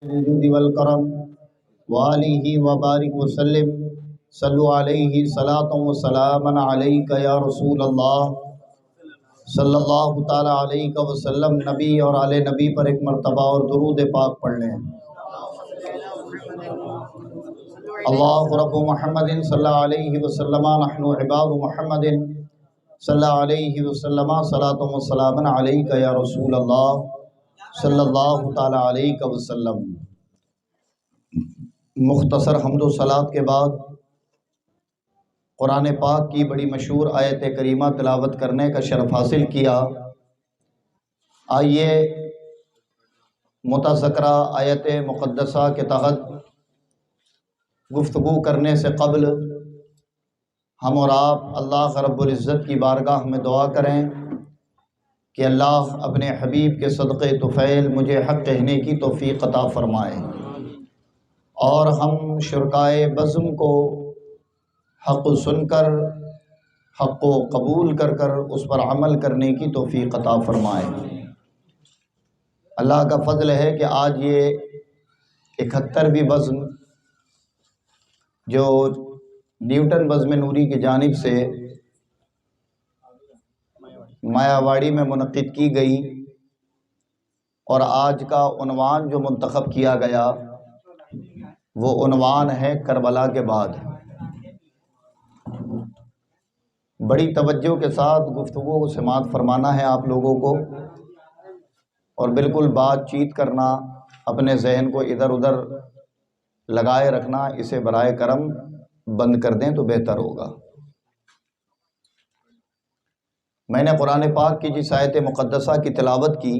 الجود والکرم وآلہ وبارک وسلم صلو علیہ صلاۃ وسلام علیک یا رسول اللہ صلی اللہ تعالی علیہ وسلم۔ نبی اور آل نبی پر ایک مرتبہ اور درود پاک پڑھ لیں۔ اللہ رب محمد صلی اللہ علیہ وسلم نحن عباد محمد صلی اللہ علیہ وسلم صلاۃ وسلام علیک یا رسول اللہ صلی اللہ تعالی علیہ وسلم۔ مختصر حمد و صلات کے بعد قرآن پاک کی بڑی مشہور آیت کریمہ تلاوت کرنے کا شرف حاصل کیا۔ آئیے متذکرہ آیت مقدسہ کے تحت گفتگو کرنے سے قبل ہم اور آپ اللہ رب العزت کی بارگاہ میں دعا کریں کہ اللہ اپنے حبیب کے صدقے طفیل مجھے حق کہنے کی توفیق عطا فرمائے، اور ہم شرکائے بزم کو حق سن کر حق کو قبول کر کر اس پر عمل کرنے کی توفیق عطا فرمائے۔ اللہ کا فضل ہے کہ آج یہ 71ویں بزم جو نیوٹن بزم نوری کی جانب سے مایا واڑی میں منعقد کی گئی، اور آج کا عنوان جو منتخب کیا گیا وہ عنوان ہے کربلا کے بعد۔ بڑی توجہ کے ساتھ گفتگو کو سماعت فرمانا ہے آپ لوگوں کو، اور بالکل بات چیت کرنا، اپنے ذہن کو ادھر ادھر لگائے رکھنا اسے برائے کرم بند کر دیں تو بہتر ہوگا۔ میں نے قرآن پاک کی جس آیت مقدسہ کی تلاوت کی،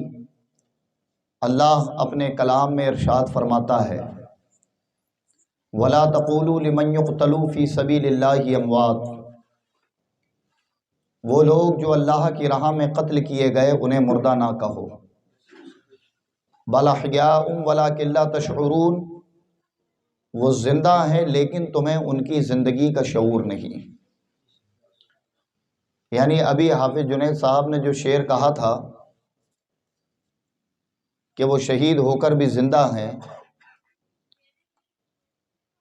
اللہ اپنے کلام میں ارشاد فرماتا ہے وَلَا تَقُولُوا لِمَنْ يُقْتَلُوا فِي سَبِيلِ اللَّهِ أَمْوَاتٌ، وہ لوگ جو اللہ کی راہ میں قتل کیے گئے انہیں مردہ نہ کہو، بَلْ أَحْيَاءٌ وَلَٰكِن لَّا تَشْعُرُونَ، وہ زندہ ہیں لیکن تمہیں ان کی زندگی کا شعور نہیں۔ یعنی ابھی حافظ جنید صاحب نے جو شعر کہا تھا کہ وہ شہید ہو کر بھی زندہ ہیں،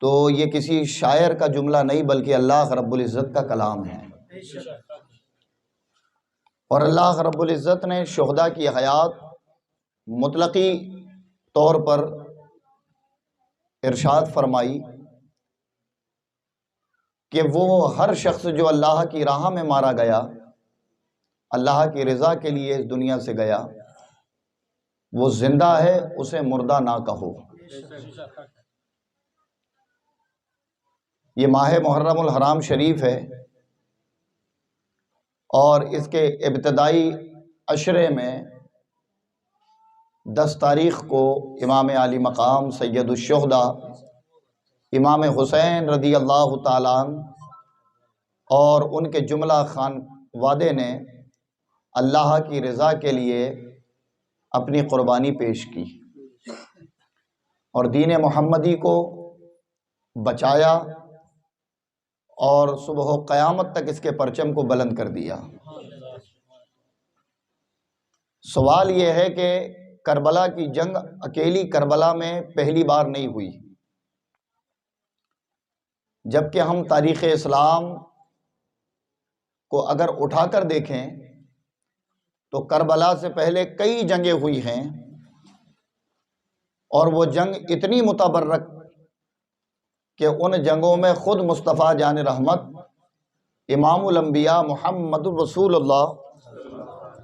تو یہ کسی شاعر کا جملہ نہیں بلکہ اللہ رب العزت کا کلام ہے۔ اور اللہ رب العزت نے شہداء کی حیات مطلقی طور پر ارشاد فرمائی کہ وہ ہر شخص جو اللہ کی راہ میں مارا گیا، اللہ کی رضا کے لیے اس دنیا سے گیا، وہ زندہ ہے، اسے مردہ نہ کہو۔ یہ ماہ محرم الحرام شریف ہے، اور اس کے ابتدائی عشرے میں 10 تاریخ کو امام علی مقام سید الشہداء امام حسین رضی اللہ تعالیٰ عنہ اور ان کے جملہ خانوادے نے اللہ کی رضا کے لیے اپنی قربانی پیش کی اور دین محمدی کو بچایا، اور صبح و قیامت تک اس کے پرچم کو بلند کر دیا۔ سوال یہ ہے کہ کربلا کی جنگ اکیلی کربلا میں پہلی بار نہیں ہوئی، جبکہ ہم تاریخ اسلام کو اگر اٹھا کر دیکھیں تو کربلا سے پہلے کئی جنگیں ہوئی ہیں، اور وہ جنگ اتنی متبرک کہ ان جنگوں میں خود مصطفیٰ جان رحمت امام الانبیاء محمد رسول اللہ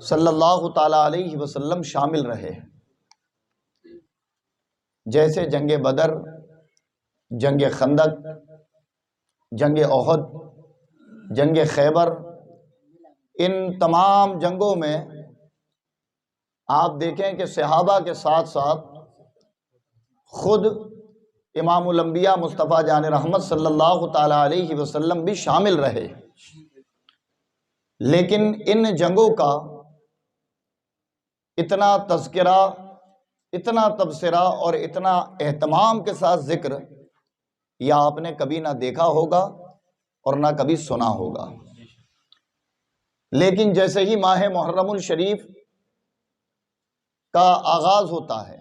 صلی اللہ تعالی علیہ وسلم شامل رہے، جیسے جنگ بدر، جنگ خندق، جنگ احد، جنگ خیبر۔ ان تمام جنگوں میں آپ دیکھیں کہ صحابہ کے ساتھ ساتھ خود امام الانبیاء مصطفیٰ جان رحمت صلی اللہ تعالی علیہ وسلم بھی شامل رہے، لیکن ان جنگوں کا اتنا تذکرہ، اتنا تبصرہ اور اتنا اہتمام کے ساتھ ذکر یا آپ نے کبھی نہ دیکھا ہوگا اور نہ کبھی سنا ہوگا۔ لیکن جیسے ہی ماہ محرم الشریف کا آغاز ہوتا ہے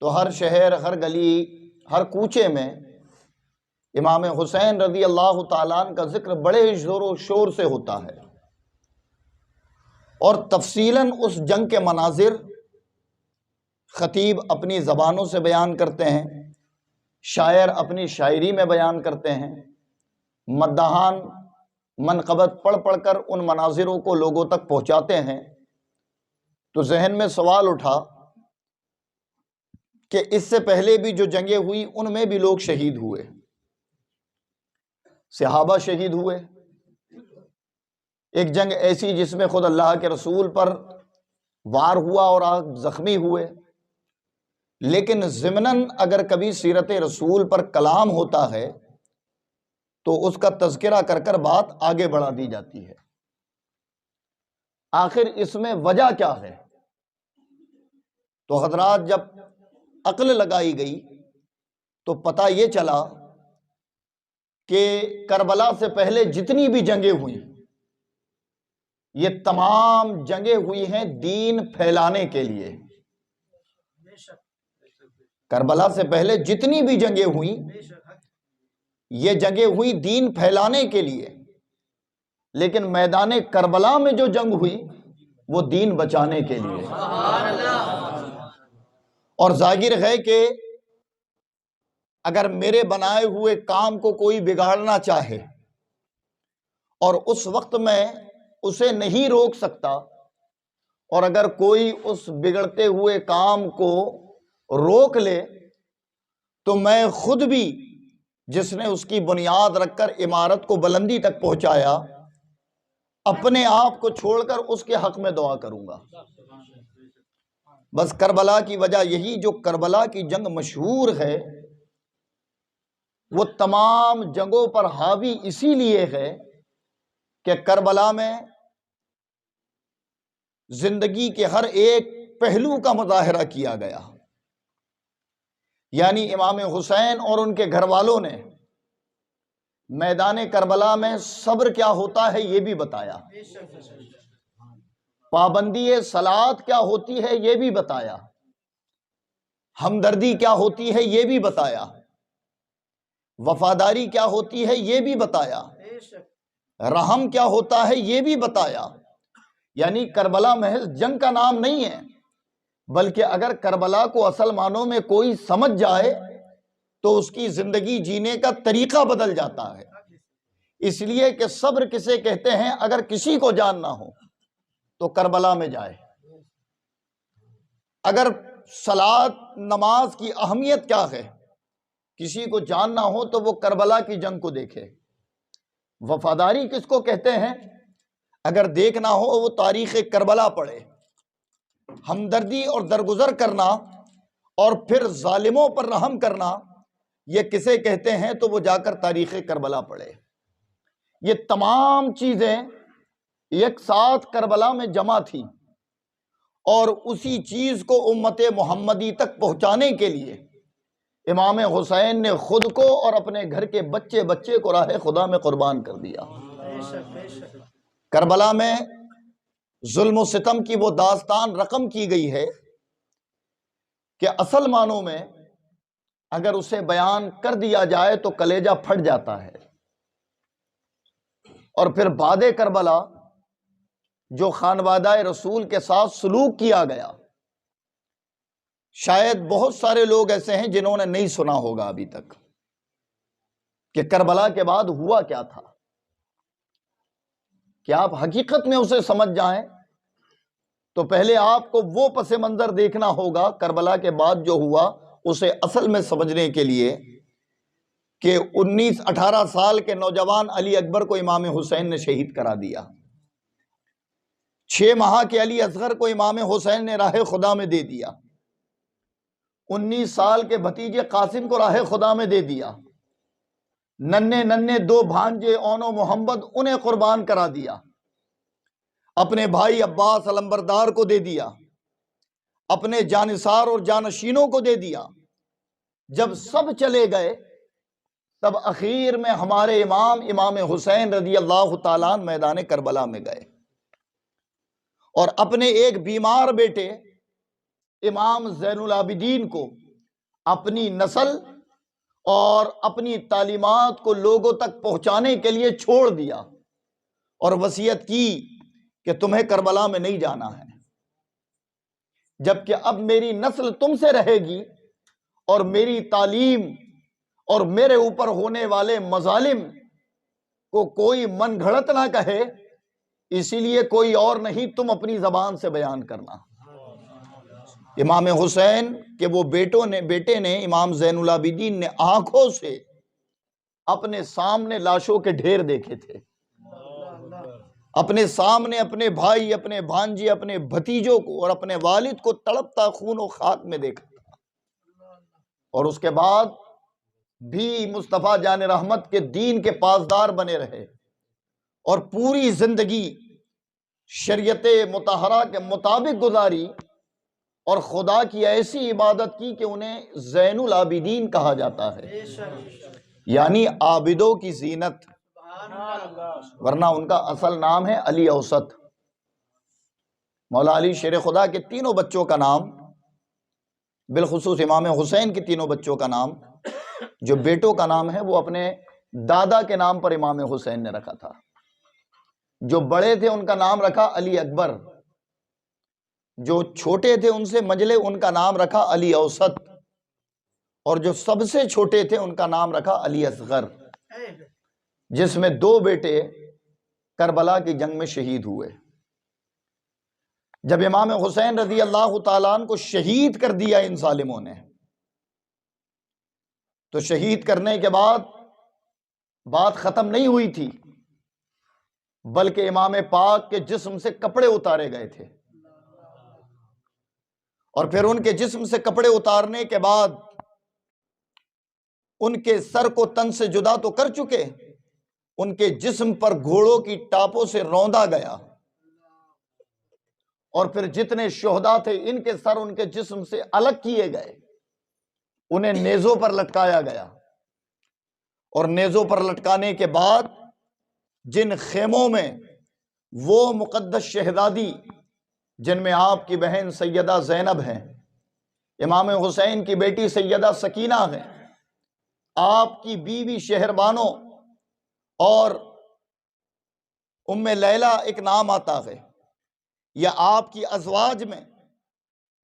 تو ہر شہر، ہر گلی، ہر کوچے میں امام حسین رضی اللہ تعالیٰ عنہ کا ذکر بڑے زور و شور سے ہوتا ہے، اور تفصیلاً اس جنگ کے مناظر خطیب اپنی زبانوں سے بیان کرتے ہیں، شاعر اپنی شاعری میں بیان کرتے ہیں، مداحان منقبت پڑھ پڑھ کر ان مناظروں کو لوگوں تک پہنچاتے ہیں۔ تو ذہن میں سوال اٹھا کہ اس سے پہلے بھی جو جنگیں ہوئی ان میں بھی لوگ شہید ہوئے، صحابہ شہید ہوئے، ایک جنگ ایسی جس میں خود اللہ کے رسول پر وار ہوا اور آپ زخمی ہوئے، لیکن ضمناً اگر کبھی سیرت رسول پر کلام ہوتا ہے تو اس کا تذکرہ کر کر بات آگے بڑھا دی جاتی ہے۔ آخر اس میں وجہ کیا ہے؟ تو حضرات جب عقل لگائی گئی تو پتہ یہ چلا کہ کربلا سے پہلے جتنی بھی جنگیں ہوئیں یہ تمام جنگیں ہوئی ہیں دین پھیلانے کے لیے۔ کربلا سے پہلے جتنی بھی جنگیں ہوئیں یہ جنگیں ہوئی دین پھیلانے کے لیے، لیکن میدان کربلا میں جو جنگ ہوئی وہ دین بچانے کے لیے۔ اور ظاہر ہے کہ اگر میرے بنائے ہوئے کام کو کوئی بگاڑنا چاہے اور اس وقت میں اسے نہیں روک سکتا، اور اگر کوئی اس بگڑتے ہوئے کام کو روک لے تو میں خود بھی، جس نے اس کی بنیاد رکھ کر عمارت کو بلندی تک پہنچایا، اپنے آپ کو چھوڑ کر اس کے حق میں دعا کروں گا۔ بس کربلا کی وجہ یہی، جو کربلا کی جنگ مشہور ہے وہ تمام جنگوں پر حاوی اسی لیے ہے کہ کربلا میں زندگی کے ہر ایک پہلو کا مظاہرہ کیا گیا، یعنی امام حسین اور ان کے گھر والوں نے میدان کربلا میں صبر کیا ہوتا ہے یہ بھی بتایا، پابندی صلاۃ کیا ہوتی ہے یہ بھی بتایا، ہمدردی کیا ہوتی ہے یہ بھی بتایا، وفاداری کیا ہوتی ہے یہ بھی بتایا، رحم کیا ہوتا ہے یہ بھی بتایا۔ یعنی کربلا محض جنگ کا نام نہیں ہے، بلکہ اگر کربلا کو اصل معنوں میں کوئی سمجھ جائے تو اس کی زندگی جینے کا طریقہ بدل جاتا ہے۔ اس لیے کہ صبر کسے کہتے ہیں، اگر کسی کو جاننا ہو تو کربلا میں جائے۔ اگر صلاۃ نماز کی اہمیت کیا ہے کسی کو جاننا ہو تو وہ کربلا کی جنگ کو دیکھے۔ وفاداری کس کو کہتے ہیں اگر دیکھنا ہو وہ تاریخ کربلا پڑھے۔ ہمدردی اور درگزر کرنا اور پھر ظالموں پر رحم کرنا یہ کسے کہتے ہیں تو وہ جا کر تاریخ کربلا پڑھے۔ یہ تمام چیزیں ایک ساتھ کربلا میں جمع تھی، اور اسی چیز کو امت محمدی تک پہنچانے کے لیے امام حسین نے خود کو اور اپنے گھر کے بچے بچے کو راہ خدا میں قربان کر دیا۔ کربلا میں ظلم و ستم کی وہ داستان رقم کی گئی ہے کہ اصل معنوں میں اگر اسے بیان کر دیا جائے تو کلیجہ پھٹ جاتا ہے۔ اور پھر بعد کربلا جو خانوادہ رسول کے ساتھ سلوک کیا گیا، شاید بہت سارے لوگ ایسے ہیں جنہوں نے نہیں سنا ہوگا ابھی تک کہ کربلا کے بعد ہوا کیا تھا۔ کہ آپ حقیقت میں اسے سمجھ جائیں تو پہلے آپ کو وہ پس منظر دیکھنا ہوگا کربلا کے بعد جو ہوا، اسے اصل میں سمجھنے کے لیے کہ 18 سال کے نوجوان علی اکبر کو امام حسین نے شہید کرا دیا، 6 ماہ کے علی اصغر کو امام حسین نے راہ خدا میں دے دیا، 19 سال کے بھتیجے قاسم کو راہ خدا میں دے دیا، ننھے 2 بھانجے اون و محمد انہیں قربان کرا دیا، اپنے بھائی عباس علمبردار کو دے دیا، اپنے جانثار اور جانشینوں کو دے دیا۔ جب سب چلے گئے تب اخیر میں ہمارے امام حسین رضی اللہ تعالیٰ عنہ میدان کربلا میں گئے اور اپنے ایک بیمار بیٹے امام زین العابدین کو اپنی نسل اور اپنی تعلیمات کو لوگوں تک پہنچانے کے لیے چھوڑ دیا اور وصیت کی کہ تمہیں کربلا میں نہیں جانا ہے، جبکہ اب میری نسل تم سے رہے گی اور میری تعلیم اور میرے اوپر ہونے والے مظالم کو کوئی من گھڑت نہ کہے، اسی لیے کوئی اور نہیں، تم اپنی زبان سے بیان کرنا۔ امام حسین کے وہ بیٹے نے امام زین العابدین نے آنکھوں سے اپنے سامنے لاشوں کے ڈھیر دیکھے تھے، اپنے سامنے اپنے بھائی، اپنے بھانجے، اپنے بھتیجوں کو اور اپنے والد کو تڑپتا خون و خاک میں دیکھا تھا، اور اس کے بعد بھی مصطفیٰ جان رحمت کے دین کے پاسدار بنے رہے اور پوری زندگی شریعت مطہرہ کے مطابق گزاری اور خدا کی ایسی عبادت کی کہ انہیں زین العابدین کہا جاتا ہے، یعنی عابدوں کی زینت، ورنہ ان کا اصل نام ہے علی اوسط۔ مولا علی شیر خدا کے تینوں بچوں کا نام، بالخصوص امام حسین کے تینوں بچوں کا نام، جو بیٹوں کا نام ہے وہ اپنے دادا کے نام پر امام حسین نے رکھا تھا۔ جو بڑے تھے ان کا نام رکھا علی اکبر، جو چھوٹے تھے ان سے مجلے ان کا نام رکھا علی اوسط، اور جو سب سے چھوٹے تھے ان کا نام رکھا علی اصغر، جس میں دو بیٹے کربلا کی جنگ میں شہید ہوئے۔ جب امام حسین رضی اللہ تعالیٰ عنہ کو شہید کر دیا ان ظالموں نے، تو شہید کرنے کے بعد بات ختم نہیں ہوئی تھی، بلکہ امام پاک کے جسم سے کپڑے اتارے گئے تھے، اور پھر ان کے جسم سے کپڑے اتارنے کے بعد ان کے سر کو تن سے جدا تو کر چکے، ان کے جسم پر گھوڑوں کی ٹاپوں سے روندا گیا، اور پھر جتنے شہداء تھے ان کے سر ان کے جسم سے الگ کیے گئے، انہیں نیزوں پر لٹکایا گیا، اور نیزوں پر لٹکانے کے بعد جن خیموں میں وہ مقدس شہزادی جن میں آپ کی بہن سیدہ زینب ہیں، امام حسین کی بیٹی سیدہ سکینہ ہیں، آپ کی بیوی شہربانو اور ام لیلہ ایک نام آتا ہے، یا آپ کی ازواج میں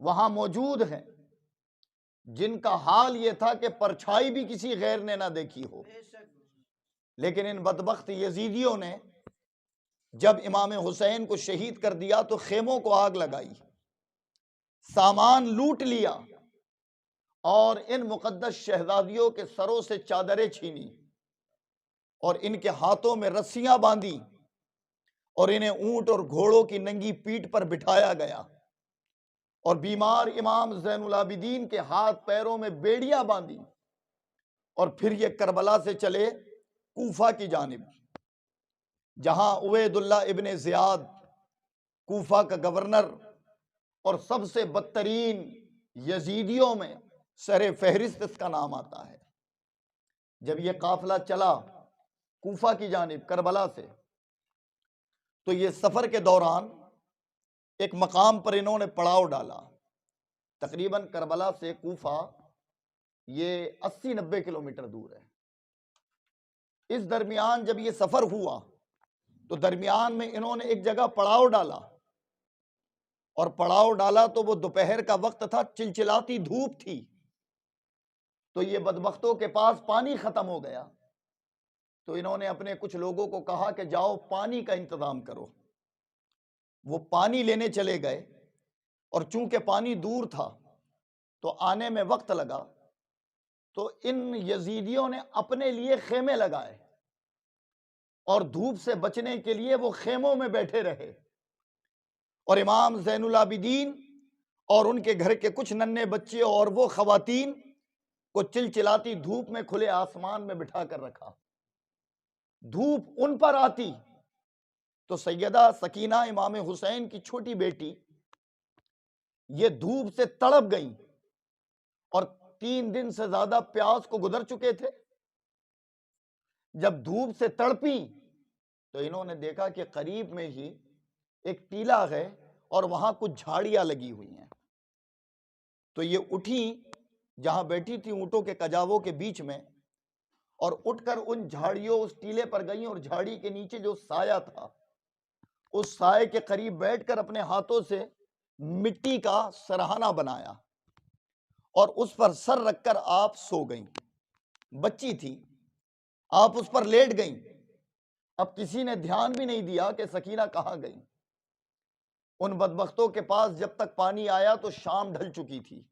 وہاں موجود ہیں، جن کا حال یہ تھا کہ پرچھائی بھی کسی غیر نے نہ دیکھی ہو، لیکن ان بدبخت یزیدیوں نے جب امام حسین کو شہید کر دیا تو خیموں کو آگ لگائی، سامان لوٹ لیا، اور ان مقدس شہزادیوں کے سروں سے چادریں چھینی، اور ان کے ہاتھوں میں رسیاں باندھی، اور انہیں اونٹ اور گھوڑوں کی ننگی پیٹھ پر بٹھایا گیا، اور بیمار امام زین العابدین کے ہاتھ پیروں میں بیڑیاں باندھی، اور پھر یہ کربلا سے چلے کوفہ کی جانب، جہاں عبید اللہ ابن زیاد کوفہ کا گورنر اور سب سے بدترین یزیدیوں میں سر فہرست اس کا نام آتا ہے۔ جب یہ قافلہ چلا کوفہ کی جانب کربلا سے، تو یہ سفر کے دوران ایک مقام پر انہوں نے پڑاؤ ڈالا، تقریباً کربلا سے کوفہ یہ 80-90 کلومیٹر دور ہے۔ اس درمیان جب یہ سفر ہوا تو درمیان میں انہوں نے ایک جگہ پڑاؤ ڈالا، اور پڑاؤ ڈالا تو وہ دوپہر کا وقت تھا، چلچلاتی دھوپ تھی، تو یہ بدبختوں کے پاس پانی ختم ہو گیا، تو انہوں نے اپنے کچھ لوگوں کو کہا کہ جاؤ پانی کا انتظام کرو۔ وہ پانی لینے چلے گئے، اور چونکہ پانی دور تھا تو آنے میں وقت لگا، تو ان یزیدیوں نے اپنے لیے خیمے لگائے، اور دھوپ سے بچنے کے لیے وہ خیموں میں بیٹھے رہے، اور امام زین العابدین اور ان کے گھر کے کچھ ننھے بچے اور وہ خواتین کو چلچلاتی دھوپ میں کھلے آسمان میں بٹھا کر رکھا۔ دھوپ ان پر آتی تو سیدہ سکینہ امام حسین کی چھوٹی بیٹی یہ دھوپ سے تڑپ گئیں، اور 3 دن سے زیادہ پیاس کو گزر چکے تھے۔ جب دھوپ سے تڑپی تو انہوں نے دیکھا کہ قریب میں ہی ایک ٹیلا ہے اور وہاں کچھ جھاڑیاں لگی ہوئی ہیں، تو یہ اٹھی جہاں بیٹھی تھی اونٹوں کے کجاووں کے بیچ میں، اور اٹھ کر ان جھاڑیوں اس ٹیلے پر گئیں، اور جھاڑی کے نیچے جو سایہ تھا اس سائے کے قریب بیٹھ کر اپنے ہاتھوں سے مٹی کا سرہانہ بنایا اور اس پر سر رکھ کر آپ سو گئیں۔ بچی تھی، آپ اس پر لیٹ گئیں۔ اب کسی نے دھیان بھی نہیں دیا کہ سکینہ کہاں گئی۔ ان بدبختوں کے پاس جب تک پانی آیا تو شام ڈھل چکی تھی۔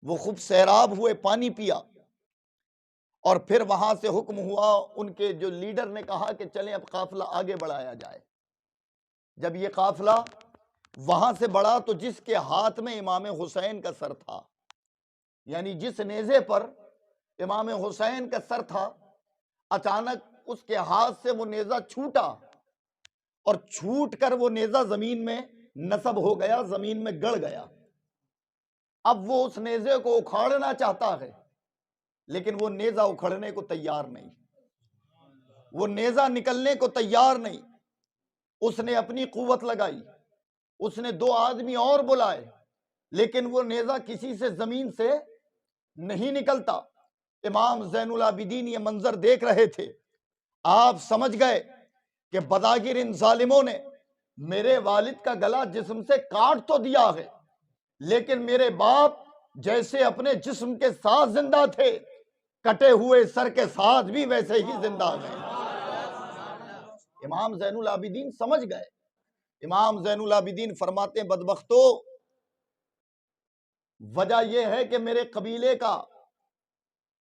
وہ خوب سیراب ہوئے، پانی پیا، اور پھر وہاں سے حکم ہوا، ان کے جو لیڈر نے کہا کہ چلیں اب قافلہ آگے بڑھایا جائے۔ جب یہ قافلہ وہاں سے بڑھا تو جس کے ہاتھ میں امام حسین کا سر تھا، یعنی جس نیزے پر امام حسین کا سر تھا، اچانک اس کے ہاتھ سے وہ نیزہ چھوٹا، اور چھوٹ کر وہ نیزہ زمین میں نصب ہو گیا، زمین میں گڑ گیا۔ اب وہ اس نیزے کو اکھاڑنا چاہتا ہے، لیکن وہ نیزہ اکھڑنے کو تیار نہیں، وہ نیزہ نکلنے کو تیار نہیں۔ اس نے اپنی قوت لگائی، اس نے 2 آدمی اور بلائے، لیکن وہ نیزہ کسی سے زمین سے نہیں نکلتا۔ امام زین العابدین یہ منظر دیکھ رہے تھے۔ آپ سمجھ گئے کہ بداگر ان ظالموں نے میرے والد کا گلا جسم سے کاٹ تو دیا ہے، لیکن میرے باپ جیسے اپنے جسم کے ساتھ زندہ تھے، کٹے ہوئے سر کے ساتھ بھی ویسے ہی زندہ ہیں۔ امام زین العابدین سمجھ گئے۔ امام زین العابدین فرماتے ہیں، بدبختو، وجہ یہ ہے کہ میرے قبیلے کا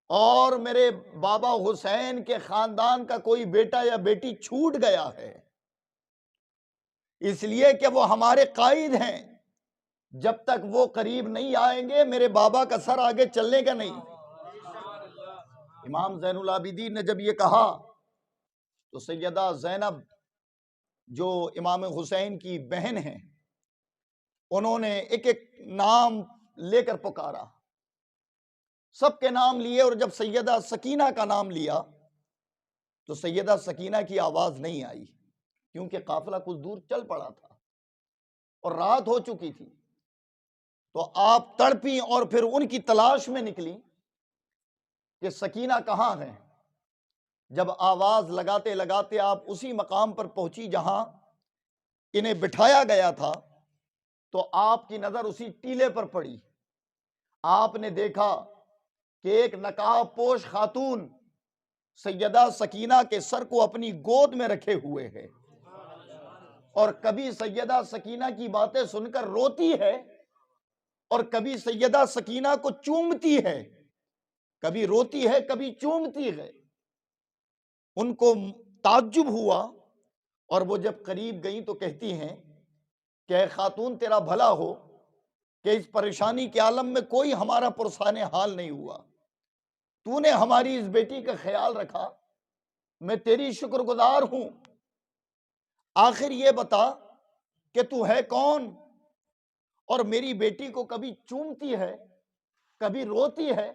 اور میرے بابا حسین کے خاندان کا کوئی بیٹا یا بیٹی چھوٹ گیا ہے، اس لیے کہ وہ ہمارے قائد ہیں۔ جب تک وہ قریب نہیں آئیں گے میرے بابا کا سر آگے چلنے کا نہیں۔ امام زین العابدین نے جب یہ کہا تو سیدہ زینب جو امام حسین کی بہن ہیں، انہوں نے ایک ایک نام لے کر پکارا، سب کے نام لیے، اور جب سیدہ سکینہ کا نام لیا تو سیدہ سکینہ کی آواز نہیں آئی، کیونکہ قافلہ کچھ دور چل پڑا تھا اور رات ہو چکی تھی۔ تو آپ تڑپی اور پھر ان کی تلاش میں نکلی کہ سکینہ کہاں ہے۔ جب آواز لگاتے لگاتے آپ اسی مقام پر پہنچی جہاں انہیں بٹھایا گیا تھا، تو آپ کی نظر اسی ٹیلے پر پڑی۔ آپ نے دیکھا کہ ایک نقاب پوش خاتون سیدہ سکینہ کے سر کو اپنی گود میں رکھے ہوئے ہے، اور کبھی سیدہ سکینہ کی باتیں سن کر روتی ہے، اور کبھی سیدہ سکینہ کو چومتی ہے، کبھی روتی ہے کبھی چومتی ہے۔ ان کو تعجب ہوا، اور وہ جب قریب گئیں تو کہتی ہیں کہ اے خاتون، تیرا بھلا ہو کہ اس پریشانی کے عالم میں کوئی ہمارا پرسان حال نہیں ہوا، تو نے ہماری اس بیٹی کا خیال رکھا، میں تیری شکر گزار ہوں۔ آخر یہ بتا کہ تو ہے کون، اور میری بیٹی کو کبھی چومتی ہے کبھی روتی ہے،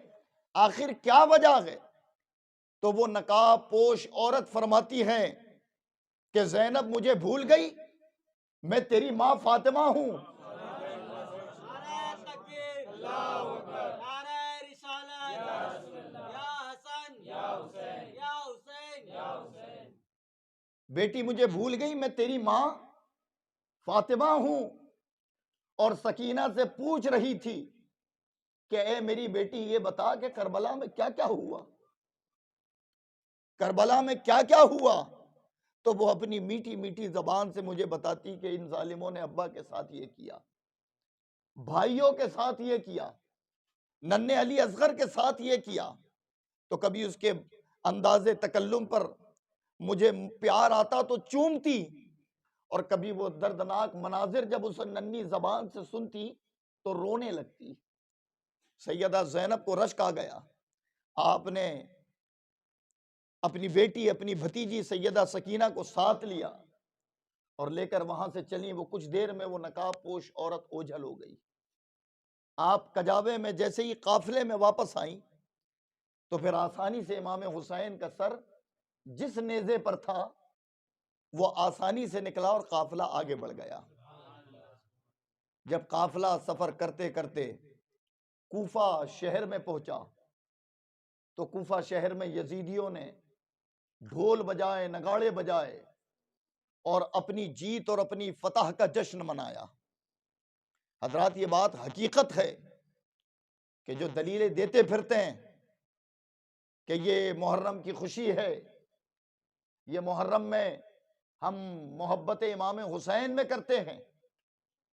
آخر کیا وجہ ہے؟ تو وہ نقاب پوش عورت فرماتی ہے کہ زینب مجھے بھول گئی، میں تیری ماں فاطمہ ہوں۔ بیٹی مجھے بھول گئی، میں تیری ماں فاطمہ ہوں۔ اور سکینہ سے پوچھ رہی تھی کہ اے میری بیٹی یہ بتا کہ کربلا میں کیا کیا ہوا، کربلا میں کیا کیا ہوا؟ تو وہ اپنی میٹھی میٹھی زبان سے مجھے بتاتی کہ ان ظالموں نے ابا کے ساتھ یہ کیا، بھائیوں کے ساتھ یہ کیا، ننھے علی اصغر کے ساتھ یہ کیا۔ تو کبھی اس کے انداز تکلم پر مجھے پیار آتا تو چومتی، اور کبھی وہ دردناک مناظر جب اس ننھی زبان سے سنتی تو رونے لگتی۔ سیدہ زینب کو رشک آ گیا۔ آپ نے اپنی بیٹی، اپنی بھتیجی سیدہ سکینہ کو ساتھ لیا اور لے کر وہاں سے چلی۔ وہ کچھ دیر میں وہ نقاب پوش عورت اوجھل ہو گئی۔ آپ کجاوے میں جیسے ہی قافلے میں واپس آئیں تو پھر آسانی سے امام حسین کا سر جس نیزے پر تھا وہ آسانی سے نکلا اور قافلہ آگے بڑھ گیا۔ جب قافلہ سفر کرتے کرتے کوفہ شہر میں پہنچا تو کوفہ شہر میں یزیدیوں نے ڈھول بجائے، نگاڑے بجائے اور اپنی جیت اور اپنی فتح کا جشن منایا۔ حضرات یہ بات حقیقت ہے کہ جو دلیلیں دیتے پھرتے ہیں کہ یہ محرم کی خوشی ہے، یہ محرم میں ہم محبت امام حسین میں کرتے ہیں،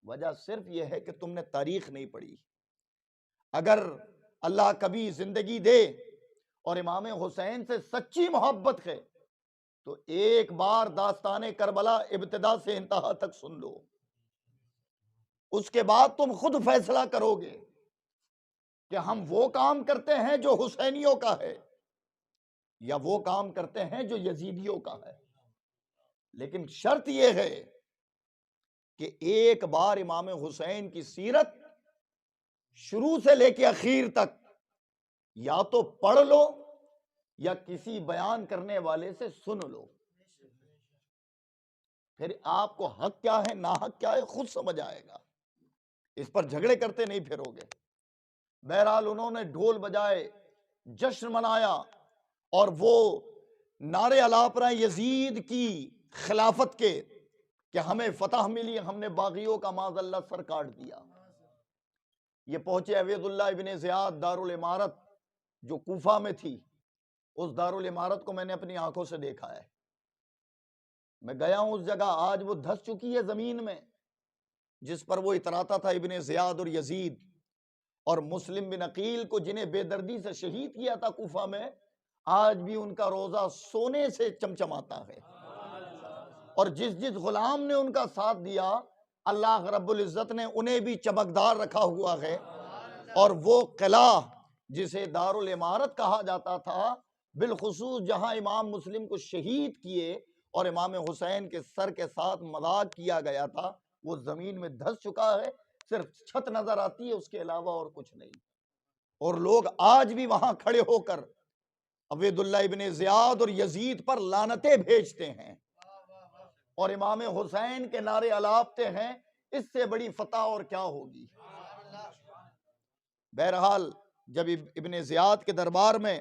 وجہ صرف یہ ہے کہ تم نے تاریخ نہیں پڑھی۔ اگر اللہ کبھی زندگی دے اور امام حسین سے سچی محبت ہے تو ایک بار داستان کربلا ابتدا سے انتہا تک سن لو، اس کے بعد تم خود فیصلہ کرو گے کہ ہم وہ کام کرتے ہیں جو حسینیوں کا ہے یا وہ کام کرتے ہیں جو یزیدیوں کا ہے۔ لیکن شرط یہ ہے کہ ایک بار امام حسین کی سیرت شروع سے لے کے اخیر تک یا تو پڑھ لو یا کسی بیان کرنے والے سے سن لو، پھر آپ کو حق کیا ہے ناحق کیا ہے خود سمجھ آئے گا، اس پر جھگڑے کرتے نہیں پھرو گے۔ بہرحال انہوں نے ڈھول بجائے، جشن منایا اور وہ نعرے الاپ رہے یزید کی خلافت کے کہ ہمیں فتح ملی، ہم نے باغیوں کا معاذ اللہ سر کاٹ دیا۔ یہ پہنچے عبید اللہ ابن زیاد دارالامارت جو کوفہ میں تھی، اس دارالامارت کو میں نے اپنی آنکھوں سے دیکھا ہے، میں گیا ہوں اس جگہ، آج وہ دھس چکی ہے زمین میں جس پر وہ اتراتا تھا ابن زیاد اور یزید اور مسلم بن عقیل کو جنہیں بے دردی سے شہید کیا تھا کوفہ میں، آج بھی ان کا روزہ سونے سے چمچماتا ہے، اور جس جس غلام نے ان کا ساتھ دیا اللہ رب العزت نے انہیں بھی چمکدار رکھا ہوا ہے۔ اور وہ قلعہ جسے دارالامارت کہا جاتا تھا، بالخصوص جہاں امام مسلم کو شہید کیے اور امام حسین کے سر کے ساتھ مذاق کیا گیا تھا، وہ زمین میں دھس چکا ہے، صرف چھت نظر آتی ہے، اس کے علاوہ اور کچھ نہیں۔ اور لوگ آج بھی وہاں کھڑے ہو کر عبید اللہ ابن زیاد اور یزید پر لعنتیں بھیجتے ہیں اور امام حسین کے نعرے الاپتے ہیں، اس سے بڑی فتح اور کیا ہوگی۔ بہرحال جب ابن زیاد کے دربار میں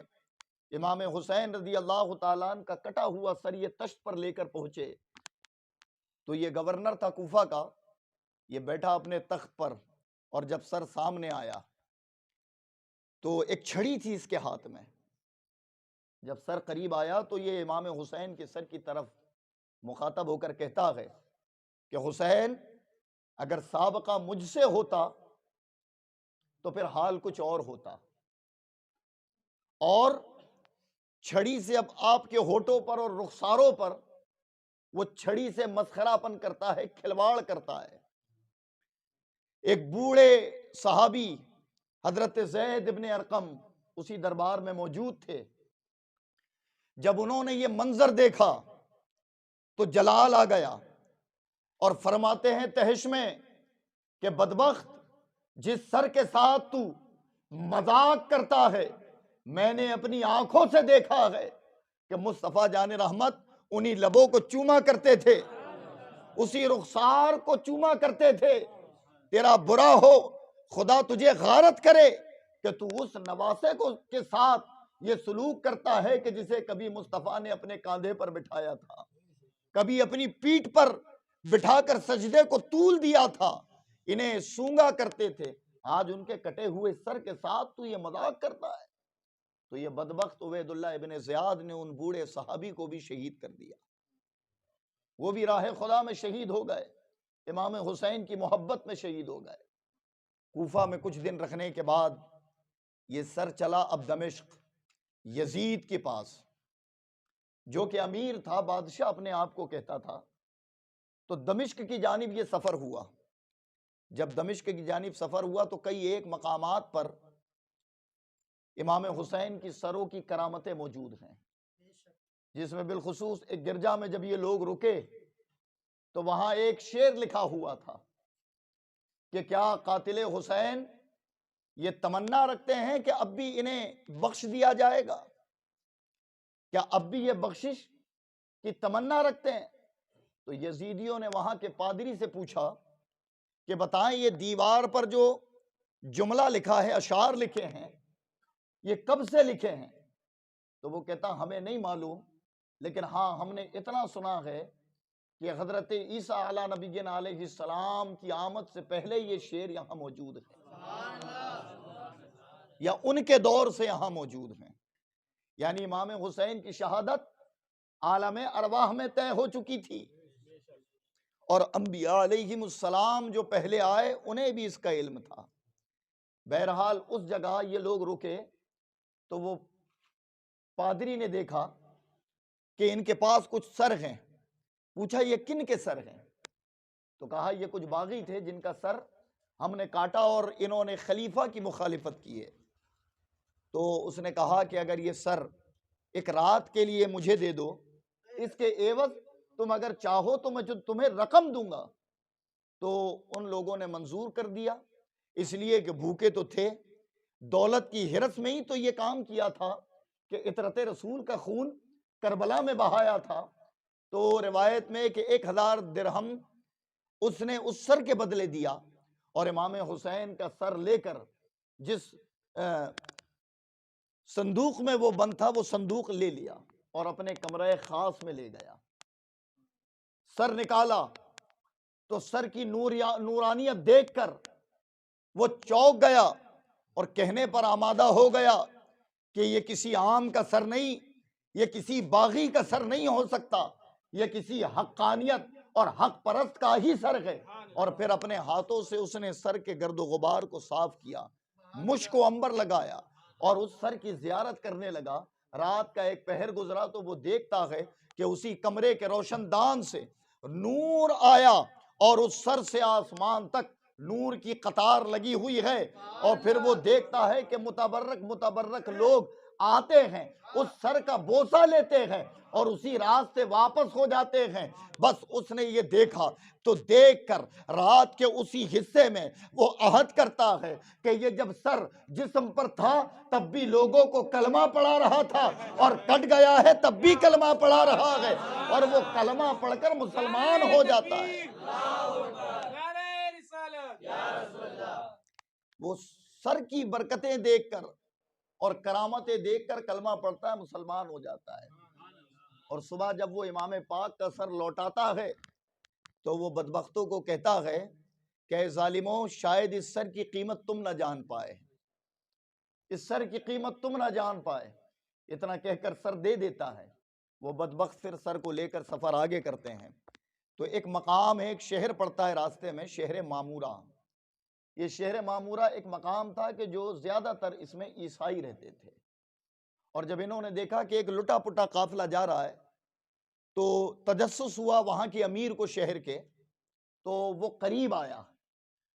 امام حسین رضی اللہ تعالیٰ عنہ کا کٹا ہوا سر یہ تشت پر لے کر پہنچے تو یہ گورنر تھا کوفہ کا، یہ بیٹھا اپنے تخت پر، اور جب سر سامنے آیا تو ایک چھڑی تھی اس کے ہاتھ میں، جب سر قریب آیا تو یہ امام حسین کے سر کی طرف مخاطب ہو کر کہتا ہے کہ حسین اگر سابقہ مجھ سے ہوتا تو پھر حال کچھ اور ہوتا، اور چھڑی سے اب آپ کے ہونٹوں پر اور رخساروں پر وہ چھڑی سے مسخرہ پن کرتا ہے، کھلواڑ کرتا ہے۔ ایک بوڑھے صحابی حضرت زید بن ارقم اسی دربار میں موجود تھے، جب انہوں نے یہ منظر دیکھا تو جلال آ گیا اور فرماتے ہیں تہش میں کہ بدبخت، جس سر کے ساتھ تو مذاق کرتا ہے میں نے اپنی آنکھوں سے دیکھا ہے کہ مصطفیٰ جان رحمت انہی لبوں کو چوما کرتے تھے، اسی رخسار کو چوما کرتے تھے۔ تیرا برا ہو، خدا تجھے غارت کرے کہ تو اس نواسے کو کے ساتھ یہ سلوک کرتا ہے کہ جسے کبھی مصطفیٰ نے اپنے کاندھے پر بٹھایا تھا، کبھی اپنی پیٹھ پر بٹھا کر سجدے کو طول دیا تھا، انہیں سونگا کرتے تھے، آج ان کے کٹے ہوئے سر کے ساتھ تو یہ مذاق کرتا ہے۔ تو یہ بدبخت عبید اللہ ابن زیاد نے ان بوڑھے صحابی کو بھی شہید کر دیا، وہ بھی راہ خدا میں شہید ہو گئے، امام حسین کی محبت میں شہید ہو گئے۔ کوفہ میں کچھ دن رکھنے کے بعد یہ سر چلا اب دمشق، یزید کے پاس، جو کہ امیر تھا، بادشاہ اپنے آپ کو کہتا تھا۔ تو دمشق کی جانب یہ سفر ہوا، جب دمشق کی جانب سفر ہوا تو کئی ایک مقامات پر امام حسین کی سروں کی کرامتیں موجود ہیں، جس میں بالخصوص ایک گرجا میں جب یہ لوگ رکے تو وہاں ایک شعر لکھا ہوا تھا کہ کیا قاتل حسین یہ تمنا رکھتے ہیں کہ اب بھی انہیں بخش دیا جائے گا، کیا اب بھی یہ بخشش کی تمنا رکھتے ہیں؟ تو یزیدیوں نے وہاں کے پادری سے پوچھا کہ بتائیں یہ دیوار پر جو جملہ لکھا ہے، اشعار لکھے ہیں، یہ کب سے لکھے ہیں؟ تو وہ کہتا ہمیں نہیں معلوم، لیکن ہاں ہم نے اتنا سنا ہے کہ حضرت عیسیٰ علیہ نبینا علیہ السلام کی آمد سے پہلے یہ شعر یہاں موجود ہے، یا ان کے دور سے یہاں موجود ہیں۔ یعنی امام حسین کی شہادت عالم ارواح میں طے ہو چکی تھی، اور انبیاء علیہم السلام جو پہلے آئے انہیں بھی اس کا علم تھا۔ بہرحال اس جگہ یہ لوگ رکے تو وہ پادری نے دیکھا کہ ان کے پاس کچھ سر ہیں، پوچھا یہ کن کے سر ہیں؟ تو کہا یہ کچھ باغی تھے جن کا سر ہم نے کاٹا اور انہوں نے خلیفہ کی مخالفت کی ہے۔ تو اس نے کہا کہ اگر یہ سر ایک رات کے لیے مجھے دے دو، اس کے عوض تم اگر چاہو تو میں تمہیں رقم دوں گا۔ تو ان لوگوں نے منظور کر دیا، اس لیے کہ بھوکے تو تھے، دولت کی ہرس میں ہی تو یہ کام کیا تھا کہ عطرت رسول کا خون کربلا میں بہایا تھا۔ تو روایت میں کہ 1000 درہم اس نے اس سر کے بدلے دیا، اور امام حسین کا سر لے کر جس صندوق میں وہ بند تھا وہ صندوق لے لیا اور اپنے کمرہ خاص میں لے گیا۔ سر نکالا تو سر کی نورانیت دیکھ کر وہ چونک گیا اور کہنے پر آمادہ ہو گیا کہ یہ کسی عام کا سر نہیں، یہ کسی باغی کا سر نہیں ہو سکتا، یہ کسی حقانیت اور حق پرست کا ہی سر ہے۔ اور پھر اپنے ہاتھوں سے اس نے سر کے گرد و غبار کو صاف کیا، مشک و عنبر لگایا اور اس سر کی زیارت کرنے لگا۔ رات کا ایک پہر گزرا تو وہ دیکھتا ہے کہ اسی کمرے کے روشن دان سے نور آیا اور اس سر سے آسمان تک نور کی قطار لگی ہوئی ہے، اور پھر وہ دیکھتا ہے کہ متبرک لوگ آتے ہیں، اس سر کا بوسہ لیتے ہیں اور اسی راستے واپس ہو جاتے ہیں۔ بس اس نے یہ دیکھا تو دیکھ کر رات کے اسی حصے میں وہ عہد کرتا ہے کہ یہ جب سر جسم پر تھا تب بھی لوگوں کو کلمہ پڑھا رہا تھا، اور کٹ گیا ہے تب بھی کلمہ پڑھا رہا ہے، اور وہ کلمہ پڑھ کر مسلمان ہو جاتا ہے۔ وہ سر کی برکتیں دیکھ کر اور کرامتیں دیکھ کر کلمہ پڑھتا ہے، مسلمان ہو جاتا ہے۔ اور صبح جب وہ امام پاک کا سر لوٹاتا ہے تو وہ بدبختوں کو کہتا ہے کہ اے ظالموں، شاید اس سر کی قیمت تم نہ جان پائے، اس سر کی قیمت تم نہ جان پائے۔ اتنا کہہ کر سر دے دیتا ہے۔ وہ بدبخت پھر سر کو لے کر سفر آگے کرتے ہیں تو ایک مقام ہے، ایک شہر پڑتا ہے راستے میں، شہر معمورہ۔ یہ شہر معمورہ ایک مقام تھا کہ جو زیادہ تر اس میں عیسائی رہتے تھے، اور جب انہوں نے دیکھا کہ ایک لٹا پٹا قافلہ جا رہا ہے تو تجسس ہوا وہاں کے امیر کو شہر کے، تو وہ قریب آیا،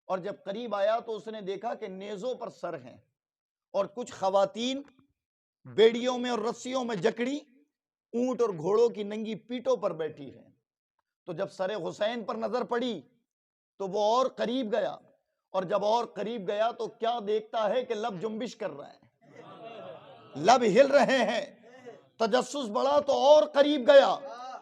اور جب قریب آیا تو اس نے دیکھا کہ نیزوں پر سر ہیں اور کچھ خواتین بیڑیوں میں اور رسیوں میں جکڑی اونٹ اور گھوڑوں کی ننگی پیٹوں پر بیٹھی ہیں۔ تو جب سر حسین پر نظر پڑی تو وہ اور قریب گیا، اور جب اور قریب گیا تو کیا دیکھتا ہے کہ لب جنبش کر رہے ہیں، لب ہل رہے ہیں۔ تجسس بڑھا تو اور قریب گیا،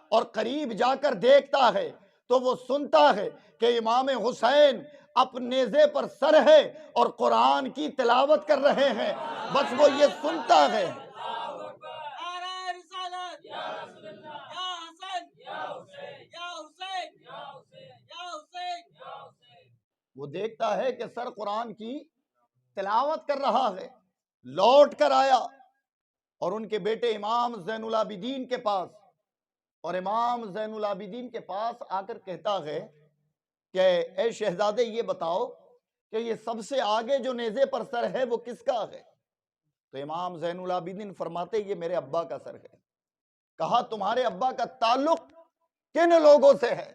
اور قریب جا کر دیکھتا ہے تو وہ سنتا ہے کہ امام حسین اپنے نیزے پر سر ہے اور قرآن کی تلاوت کر رہے ہیں۔ بس وہ یہ سنتا ہے۔ وہ دیکھتا ہے کہ سر قرآن کی تلاوت کر رہا ہے۔ لوٹ کر آیا اور ان کے بیٹے امام زین العابدین کے پاس، اور امام زین العابدین کے پاس آ کر کہتا ہے کہ اے شہزادے یہ بتاؤ کہ یہ سب سے آگے جو نیزے پر سر ہے وہ کس کا ہے؟ تو امام زین العابدین فرماتے یہ میرے ابا کا سر ہے۔ کہا تمہارے ابا کا تعلق کن لوگوں سے ہے؟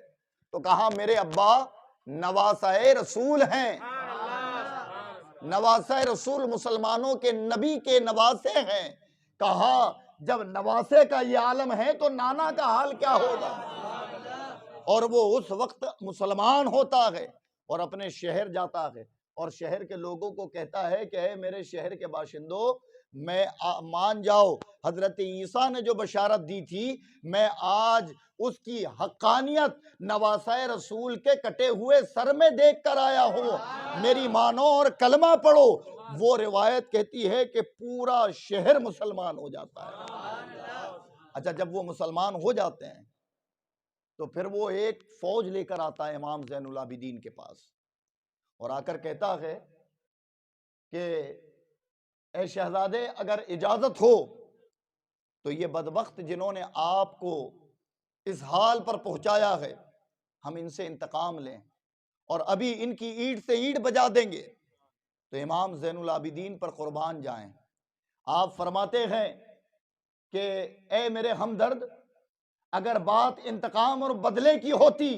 تو کہا میرے ابا نواسہ رسول ہیں، نواسہ رسول مسلمانوں کے نبی کے نواسے ہیں۔ کہا جب نواسے کا یہ عالم ہے تو نانا کا حال کیا ہوگا؟ اور وہ اس وقت مسلمان ہوتا ہے اور اپنے شہر جاتا ہے اور شہر کے لوگوں کو کہتا ہے کہ اے میرے شہر کے باشندوں، میں مان جاؤ حضرت عیسیٰ نے جو بشارت دی تھی، میں آج اس کی حقانیت نواسۂ رسول کے کٹے ہوئے سر میں دیکھ کر آیا ہوں، میری مانو اور کلمہ پڑھو۔ وہ روایت کہتی ہے کہ پورا شہر مسلمان ہو جاتا ہے۔ اچھا، جب وہ مسلمان ہو جاتے ہیں تو پھر وہ ایک فوج لے کر آتا ہے امام زین العابدین کے پاس، اور آ کر کہتا ہے کہ اے شہزادے، اگر اجازت ہو تو یہ بدبخت جنہوں نے آپ کو اس حال پر پہنچایا ہے، ہم ان سے انتقام لیں اور ابھی ان کی اینٹ سے اینٹ بجا دیں گے۔ تو امام زین العابدین پر قربان جائیں، آپ فرماتے ہیں کہ اے میرے ہمدرد، اگر بات انتقام اور بدلے کی ہوتی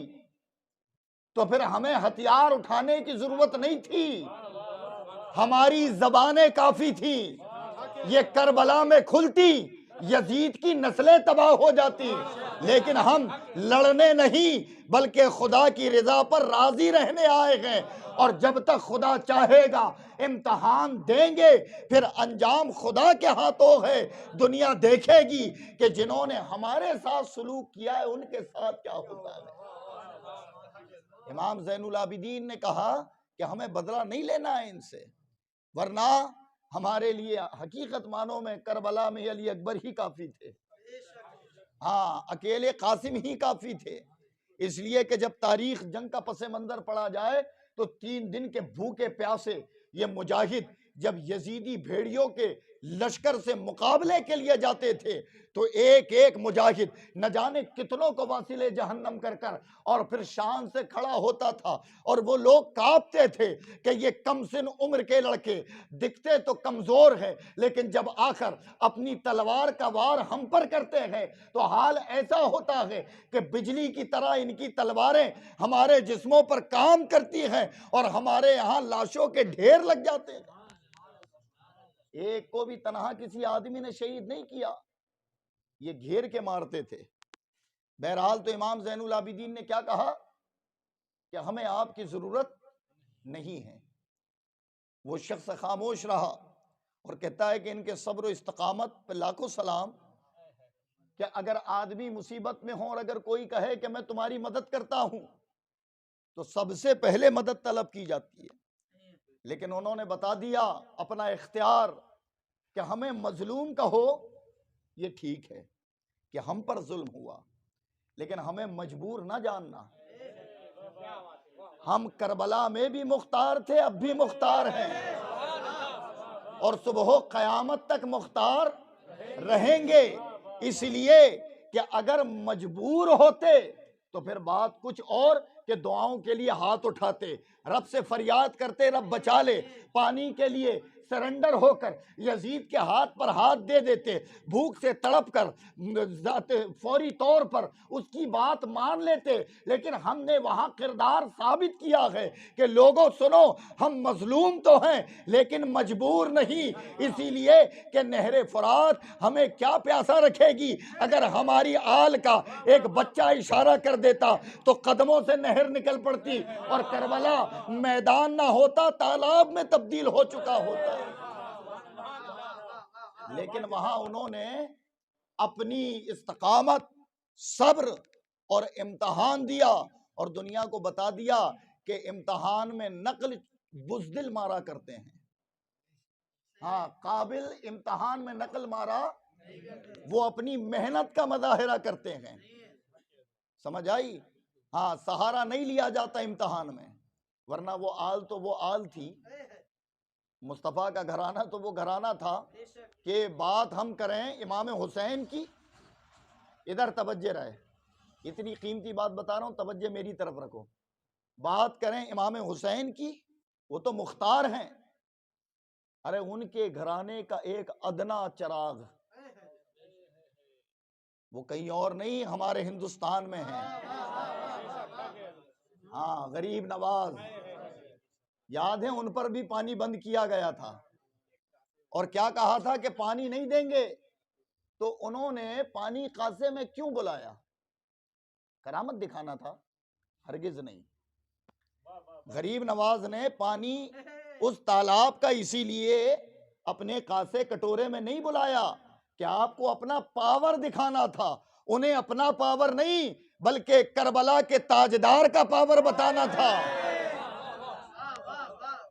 تو پھر ہمیں ہتھیار اٹھانے کی ضرورت نہیں تھی، ہماری زبانیں کافی تھی، یہ کربلا میں کھلتی یزید کی نسلیں تباہ ہو جاتی، لیکن ہم لڑنے نہیں بلکہ خدا کی رضا پر راضی رہنے آئے ہیں، اور جب تک خدا چاہے گا امتحان دیں گے، پھر انجام خدا کے ہاتھوں ہے۔ دنیا دیکھے گی کہ جنہوں نے ہمارے ساتھ سلوک کیا ہے ان کے ساتھ کیا ہوتا ہے۔ امام زین العابدین نے کہا کہ ہمیں بدلہ نہیں لینا ہے ان سے، ورنہ ہمارے لیے حقیقت معنوں میں کربلا میں علی اکبر ہی کافی تھے، ہاں اکیلے قاسم ہی کافی تھے۔ اس لیے کہ جب تاریخ جنگ کا پس منظر پڑا جائے تو 3 دن کے بھوکے پیاسے یہ مجاہد جب یزیدی بھیڑیوں کے لشکر سے مقابلے کے لیے جاتے تھے تو ایک ایک مجاہد نہ جانے کتنوں کو واصل جہنم کر کر اور پھر شان سے کھڑا ہوتا تھا، اور وہ لوگ کانپتے تھے کہ یہ کم سن عمر کے لڑکے دکھتے تو کمزور ہیں، لیکن جب آخر اپنی تلوار کا وار ہم پر کرتے ہیں تو حال ایسا ہوتا ہے کہ بجلی کی طرح ان کی تلواریں ہمارے جسموں پر کام کرتی ہیں اور ہمارے یہاں لاشوں کے ڈھیر لگ جاتے ہیں۔ ایک کو بھی تنہا کسی آدمی نے شہید نہیں کیا، یہ گھیر کے مارتے تھے۔ بہرحال تو امام زین العابدین نے کیا کہا کہ ہمیں آپ کی ضرورت نہیں ہے۔ وہ شخص خاموش رہا اور کہتا ہے کہ ان کے صبر و استقامت پہ لاکھوں سلام، کہ اگر آدمی مصیبت میں ہو اور اگر کوئی کہے کہ میں تمہاری مدد کرتا ہوں تو سب سے پہلے مدد طلب کی جاتی ہے، لیکن انہوں نے بتا دیا اپنا اختیار کہ ہمیں مظلوم کہو یہ ٹھیک ہے کہ ہم پر ظلم ہوا، لیکن ہمیں مجبور نہ جاننا، ہم کربلا میں بھی مختار تھے، اب بھی مختار ہیں اور صبح و قیامت تک مختار رہیں گے۔ اس لیے کہ اگر مجبور ہوتے تو پھر بات کچھ اور، کہ دعاؤں کے لیے ہاتھ اٹھاتے، رب سے فریاد کرتے رب بچا لے، پانی کے لیے سرنڈر ہو کر یزید کے ہاتھ پر ہاتھ دے دیتے، بھوک سے تڑپ کر فوری طور پر اس کی بات مان لیتے، لیکن ہم نے وہاں کردار ثابت کیا ہے کہ لوگوں سنو، ہم مظلوم تو ہیں لیکن مجبور نہیں، اسی لیے کہ نہر فرات ہمیں کیا پیاسا رکھے گی؟ اگر ہماری آل کا ایک بچہ اشارہ کر دیتا تو قدموں سے نہر نکل پڑتی اور کربلا میدان نہ ہوتا، تالاب میں تبدیل ہو چکا ہوتا۔ لیکن وہاں انہوں نے اپنی استقامت، صبر اور امتحان دیا اور دنیا کو بتا دیا کہ امتحان میں نقل بزدل مارا کرتے ہیں، ہاں قابل امتحان میں نقل مارا وہ اپنی محنت کا مظاہرہ کرتے ہیں، سمجھ آئی؟ ہاں سہارا نہیں لیا جاتا امتحان میں، ورنہ وہ آل تو وہ آل تھی، مصطفیٰ کا گھرانہ تو وہ گھرانہ تھا کہ بات ہم کریں امام حسین کی، ادھر توجہ رہے، اتنی قیمتی بات بتا رہا ہوں، توجہ میری طرف رکھو، بات کریں امام حسین کی، وہ تو مختار ہیں، ارے ان کے گھرانے کا ایک ادنا چراغ وہ کہیں اور نہیں ہمارے ہندوستان میں ہے، ہاں غریب نواز، یاد ہے ان پر بھی پانی بند کیا گیا تھا اور کیا کہا تھا کہ پانی نہیں دیں گے، تو انہوں نے پانی قاصے میں کیوں بلایا؟ کرامت دکھانا تھا؟ ہرگز نہیں، غریب نواز نے پانی اس تالاب کا اسی لیے اپنے کاسے کٹورے میں نہیں بلایا کہ آپ کو اپنا پاور دکھانا تھا، انہیں اپنا پاور نہیں بلکہ کربلا کے تاجدار کا پاور بتانا تھا،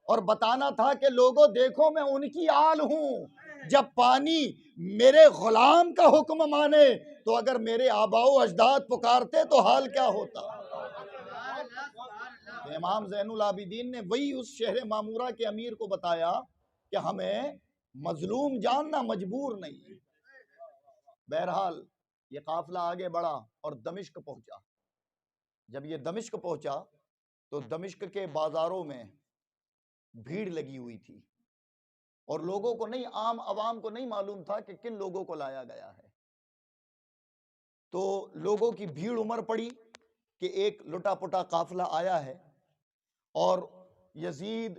اور بتانا تھا کہ لوگوں دیکھو میں ان کی آل ہوں۔ جب پانی میرے غلام کا حکم مانے تو اگر میرے آباء و اجداد پکارتے تو حال کیا ہوتا۔ امام زین العابدین نے وہی اس شہر معمورہ کے امیر کو بتایا کہ ہمیں مظلوم جاننا، مجبور نہیں۔ بہرحال یہ قافلہ آگے بڑھا اور دمشق پہنچا۔ جب یہ دمشق پہنچا تو دمشق کے بازاروں میں بھیڑ لگی ہوئی تھی، اور لوگوں کو نہیں، عام عوام کو نہیں معلوم تھا کہ کن لوگوں کو لایا گیا ہے۔ تو لوگوں کی بھیڑ امر پڑی کہ ایک لٹا پٹا قافلہ آیا ہے اور یزید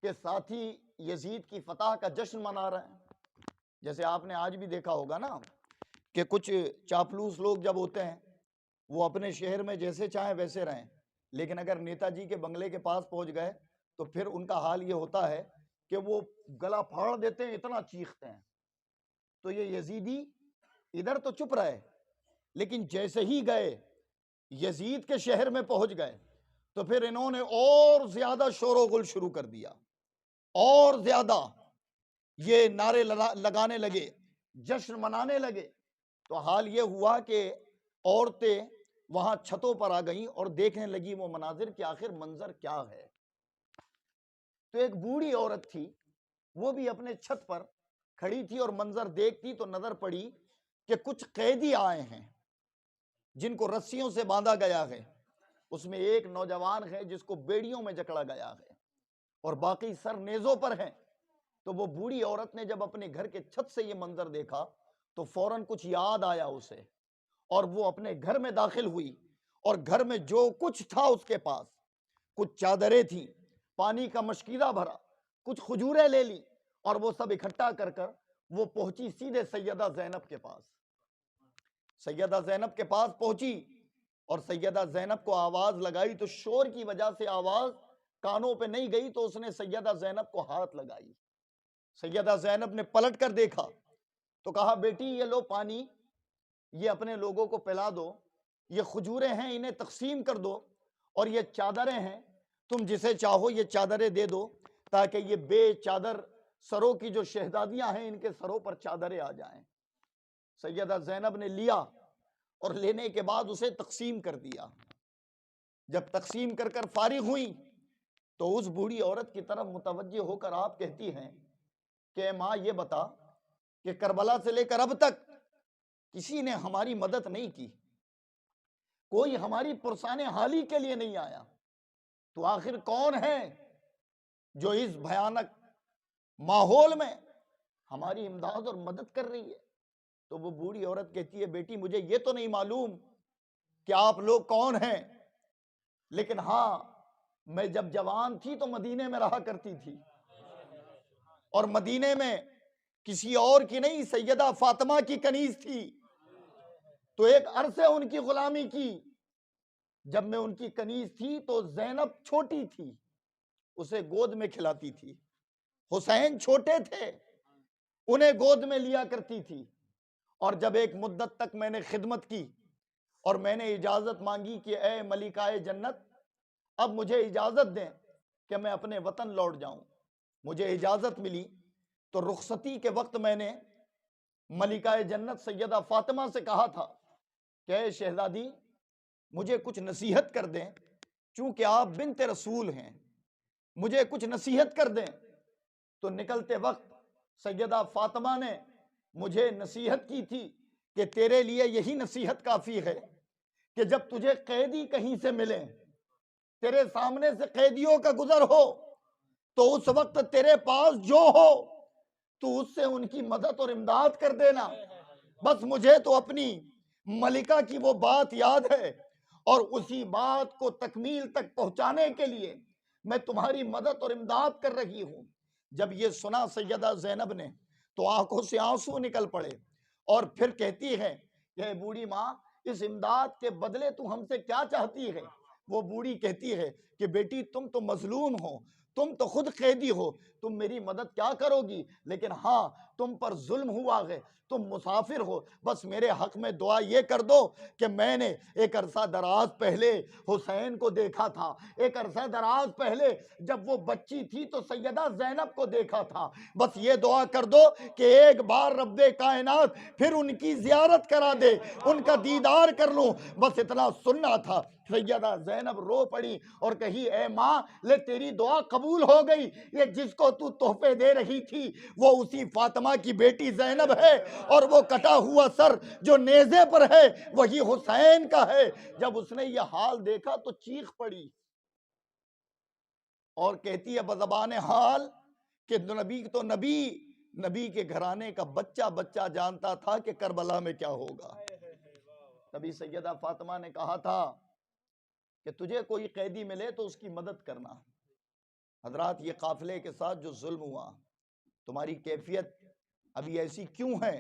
کے ساتھی یزید کی فتح کا جشن منا رہے ہیں۔ جیسے آپ نے آج بھی دیکھا ہوگا نا کہ کچھ چاپلوس لوگ جب ہوتے ہیں وہ اپنے شہر میں جیسے چاہیں ویسے رہیں، لیکن اگر نیتا جی کے بنگلے کے پاس پہنچ گئے تو پھر ان کا حال یہ ہوتا ہے کہ وہ گلا پھاڑ دیتے ہیں، اتنا چیختے ہیں۔ تو یہ یزیدی ادھر تو چپ رہے، لیکن جیسے ہی گئے یزید کے شہر میں پہنچ گئے تو پھر انہوں نے اور زیادہ شور و غل شروع کر دیا، اور زیادہ یہ نعرے لگانے لگے، جشن منانے لگے۔ تو حال یہ ہوا کہ عورتیں وہاں چھتوں پر آ گئیں اور دیکھنے لگی وہ مناظر کہ آخر منظر کیا ہے۔ تو ایک بوڑھی عورت تھی، وہ بھی اپنے چھت پر کھڑی تھی اور منظر دیکھتی تو نظر پڑی کہ کچھ قیدی آئے ہیں جن کو رسیوں سے باندھا گیا ہے، اس میں ایک نوجوان ہے جس کو بیڑیوں میں جکڑا گیا ہے اور باقی سر نیزوں پر ہیں۔ تو وہ بوڑھی عورت نے جب اپنے گھر کے چھت سے یہ منظر دیکھا تو فوراً کچھ یاد آیا اسے، اور وہ اپنے گھر میں داخل ہوئی، اور گھر میں جو کچھ تھا اس کے پاس، کچھ چادریں تھیں، پانی کا مشکیزہ بھرا، کچھ کھجوریں لے لی، اور وہ سب اکٹھا کر کر وہ پہنچی سیدھے سیدہ زینب کے پاس۔ سیدہ زینب کے پاس پہنچی اور سیدہ زینب کو آواز لگائی تو شور کی وجہ سے آواز کانوں پہ نہیں گئی، تو اس نے سیدہ زینب کو ہاتھ لگائی۔ سیدہ زینب نے پلٹ کر دیکھا تو کہا بیٹی یہ لو پانی، یہ اپنے لوگوں کو پلا دو، یہ کھجوریں ہیں انہیں تقسیم کر دو، اور یہ چادریں ہیں تم جسے چاہو یہ چادریں دے دو تاکہ یہ بے چادر سروں کی جو شہزادیاں ہیں ان کے سروں پر چادریں آ جائیں۔ سیدہ زینب نے لیا اور لینے کے بعد اسے تقسیم کر دیا۔ جب تقسیم کر کر فارغ ہوئی تو اس بوڑھی عورت کی طرف متوجہ ہو کر آپ کہتی ہیں کہ ماں یہ بتا کہ کربلا سے لے کر اب تک کسی نے ہماری مدد نہیں کی، کوئی ہماری پرسان حالی کے لیے نہیں آیا، تو آخر کون ہے جو اس بھیانک ماحول میں ہماری امداد اور مدد کر رہی ہے؟ تو وہ بوڑھی عورت کہتی ہے بیٹی مجھے یہ تو نہیں معلوم کہ آپ لوگ کون ہیں، لیکن ہاں میں جب جوان تھی تو مدینے میں رہا کرتی تھی، اور مدینے میں کسی اور کی نہیں سیدہ فاطمہ کی کنیز تھی، تو ایک عرصے ان کی غلامی کی۔ جب میں ان کی کنیز تھی تو زینب چھوٹی تھی، اسے گود میں کھلاتی تھی، حسین چھوٹے تھے انہیں گود میں لیا کرتی تھی، اور جب ایک مدت تک میں نے خدمت کی اور میں نے اجازت مانگی کہ اے ملکہ جنت اب مجھے اجازت دیں کہ میں اپنے وطن لوٹ جاؤں، مجھے اجازت ملی تو رخصتی کے وقت میں نے ملکہ جنت سیدہ فاطمہ سے کہا تھا کہ اے شہزادی مجھے کچھ نصیحت کر دیں، چونکہ آپ بنت رسول ہیں، مجھے کچھ نصیحت کر دیں۔ تو نکلتے وقت سیدہ فاطمہ نے مجھے نصیحت کی تھی کہ تیرے لیے یہی نصیحت کافی ہے کہ جب تجھے قیدی کہیں سے ملیں، تیرے سامنے سے قیدیوں کا گزر ہو، تو اس وقت تیرے پاس جو ہو تو اس سے ان کی مدد اور امداد کر دینا۔ بس مجھے تو اپنی ملکہ کی وہ بات یاد ہے، اور اسی بات کو تکمیل تک پہنچانے کے لیے میں تمہاری مدد اور امداد کر رہی ہوں۔ جب یہ سنا سیدہ زینب نے تو آنکھوں سے آنسو نکل پڑے، اور پھر کہتی ہے کہ بوڑھی ماں اس امداد کے بدلے تو ہم سے کیا چاہتی ہے؟ وہ بوڑھی کہتی ہے کہ بیٹی تم تو مظلوم ہو، تم تو خود قیدی ہو، تم میری مدد کیا کرو گی؟ لیکن ہاں تم پر ظلم ہوا ہے، تم مسافر ہو، بس میرے حق میں دعا یہ کر دو کہ میں نے ایک عرصہ دراز پہلے حسین کو دیکھا تھا، ایک عرصہ دراز پہلے جب وہ بچی تھی تو سیدہ زینب کو دیکھا تھا، بس یہ دعا کر دو کہ ایک بار رب کائنات پھر ان کی زیارت کرا دے، ان کا دیدار کر لوں، بس اتنا سننا تھا۔ سیدہ زینب رو پڑی اور کہی اے ماں لے تیری دعا قبول ہو گئی، یہ جس کو تو تحفے دے رہی تھی وہ اسی فاطمہ کی بیٹی زینب ہے، اور وہ کٹا ہوا سر جو نیزے پر ہے وہی حسین کا ہے۔ جب اس نے یہ حال دیکھا تو چیخ پڑی اور کہتی ہے بزبان حال کہ نبی کے گھرانے کا بچہ جانتا تھا کہ کربلا میں کیا ہوگا۔ نبی سیدہ فاطمہ نے کہا تھا کہ تجھے کوئی قیدی ملے تو اس کی مدد کرنا۔ حضرات یہ قافلے کے ساتھ جو ظلم ہوا، تمہاری کیفیت ابھی ایسی کیوں ہے؟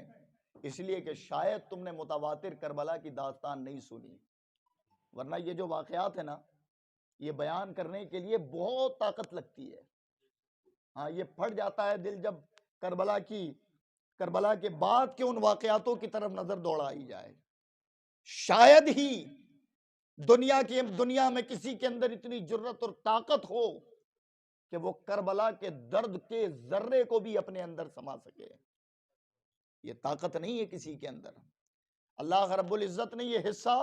اس لیے کہ شاید تم نے متواتر کربلا کی داستان نہیں سنی، ورنہ یہ جو واقعات ہیں نا، یہ بیان کرنے کے لیے بہت طاقت لگتی ہے۔ ہاں یہ پھٹ جاتا ہے دل جب کربلا کے بعد کے ان واقعاتوں کی طرف نظر دوڑائی جائے۔ شاید ہی دنیا میں کسی کے اندر اتنی جرت اور طاقت ہو کہ وہ کربلا کے درد کے ذرے کو بھی اپنے اندر سما سکے۔ یہ طاقت نہیں ہے کسی کے اندر۔ اللہ رب العزت نے یہ حصہ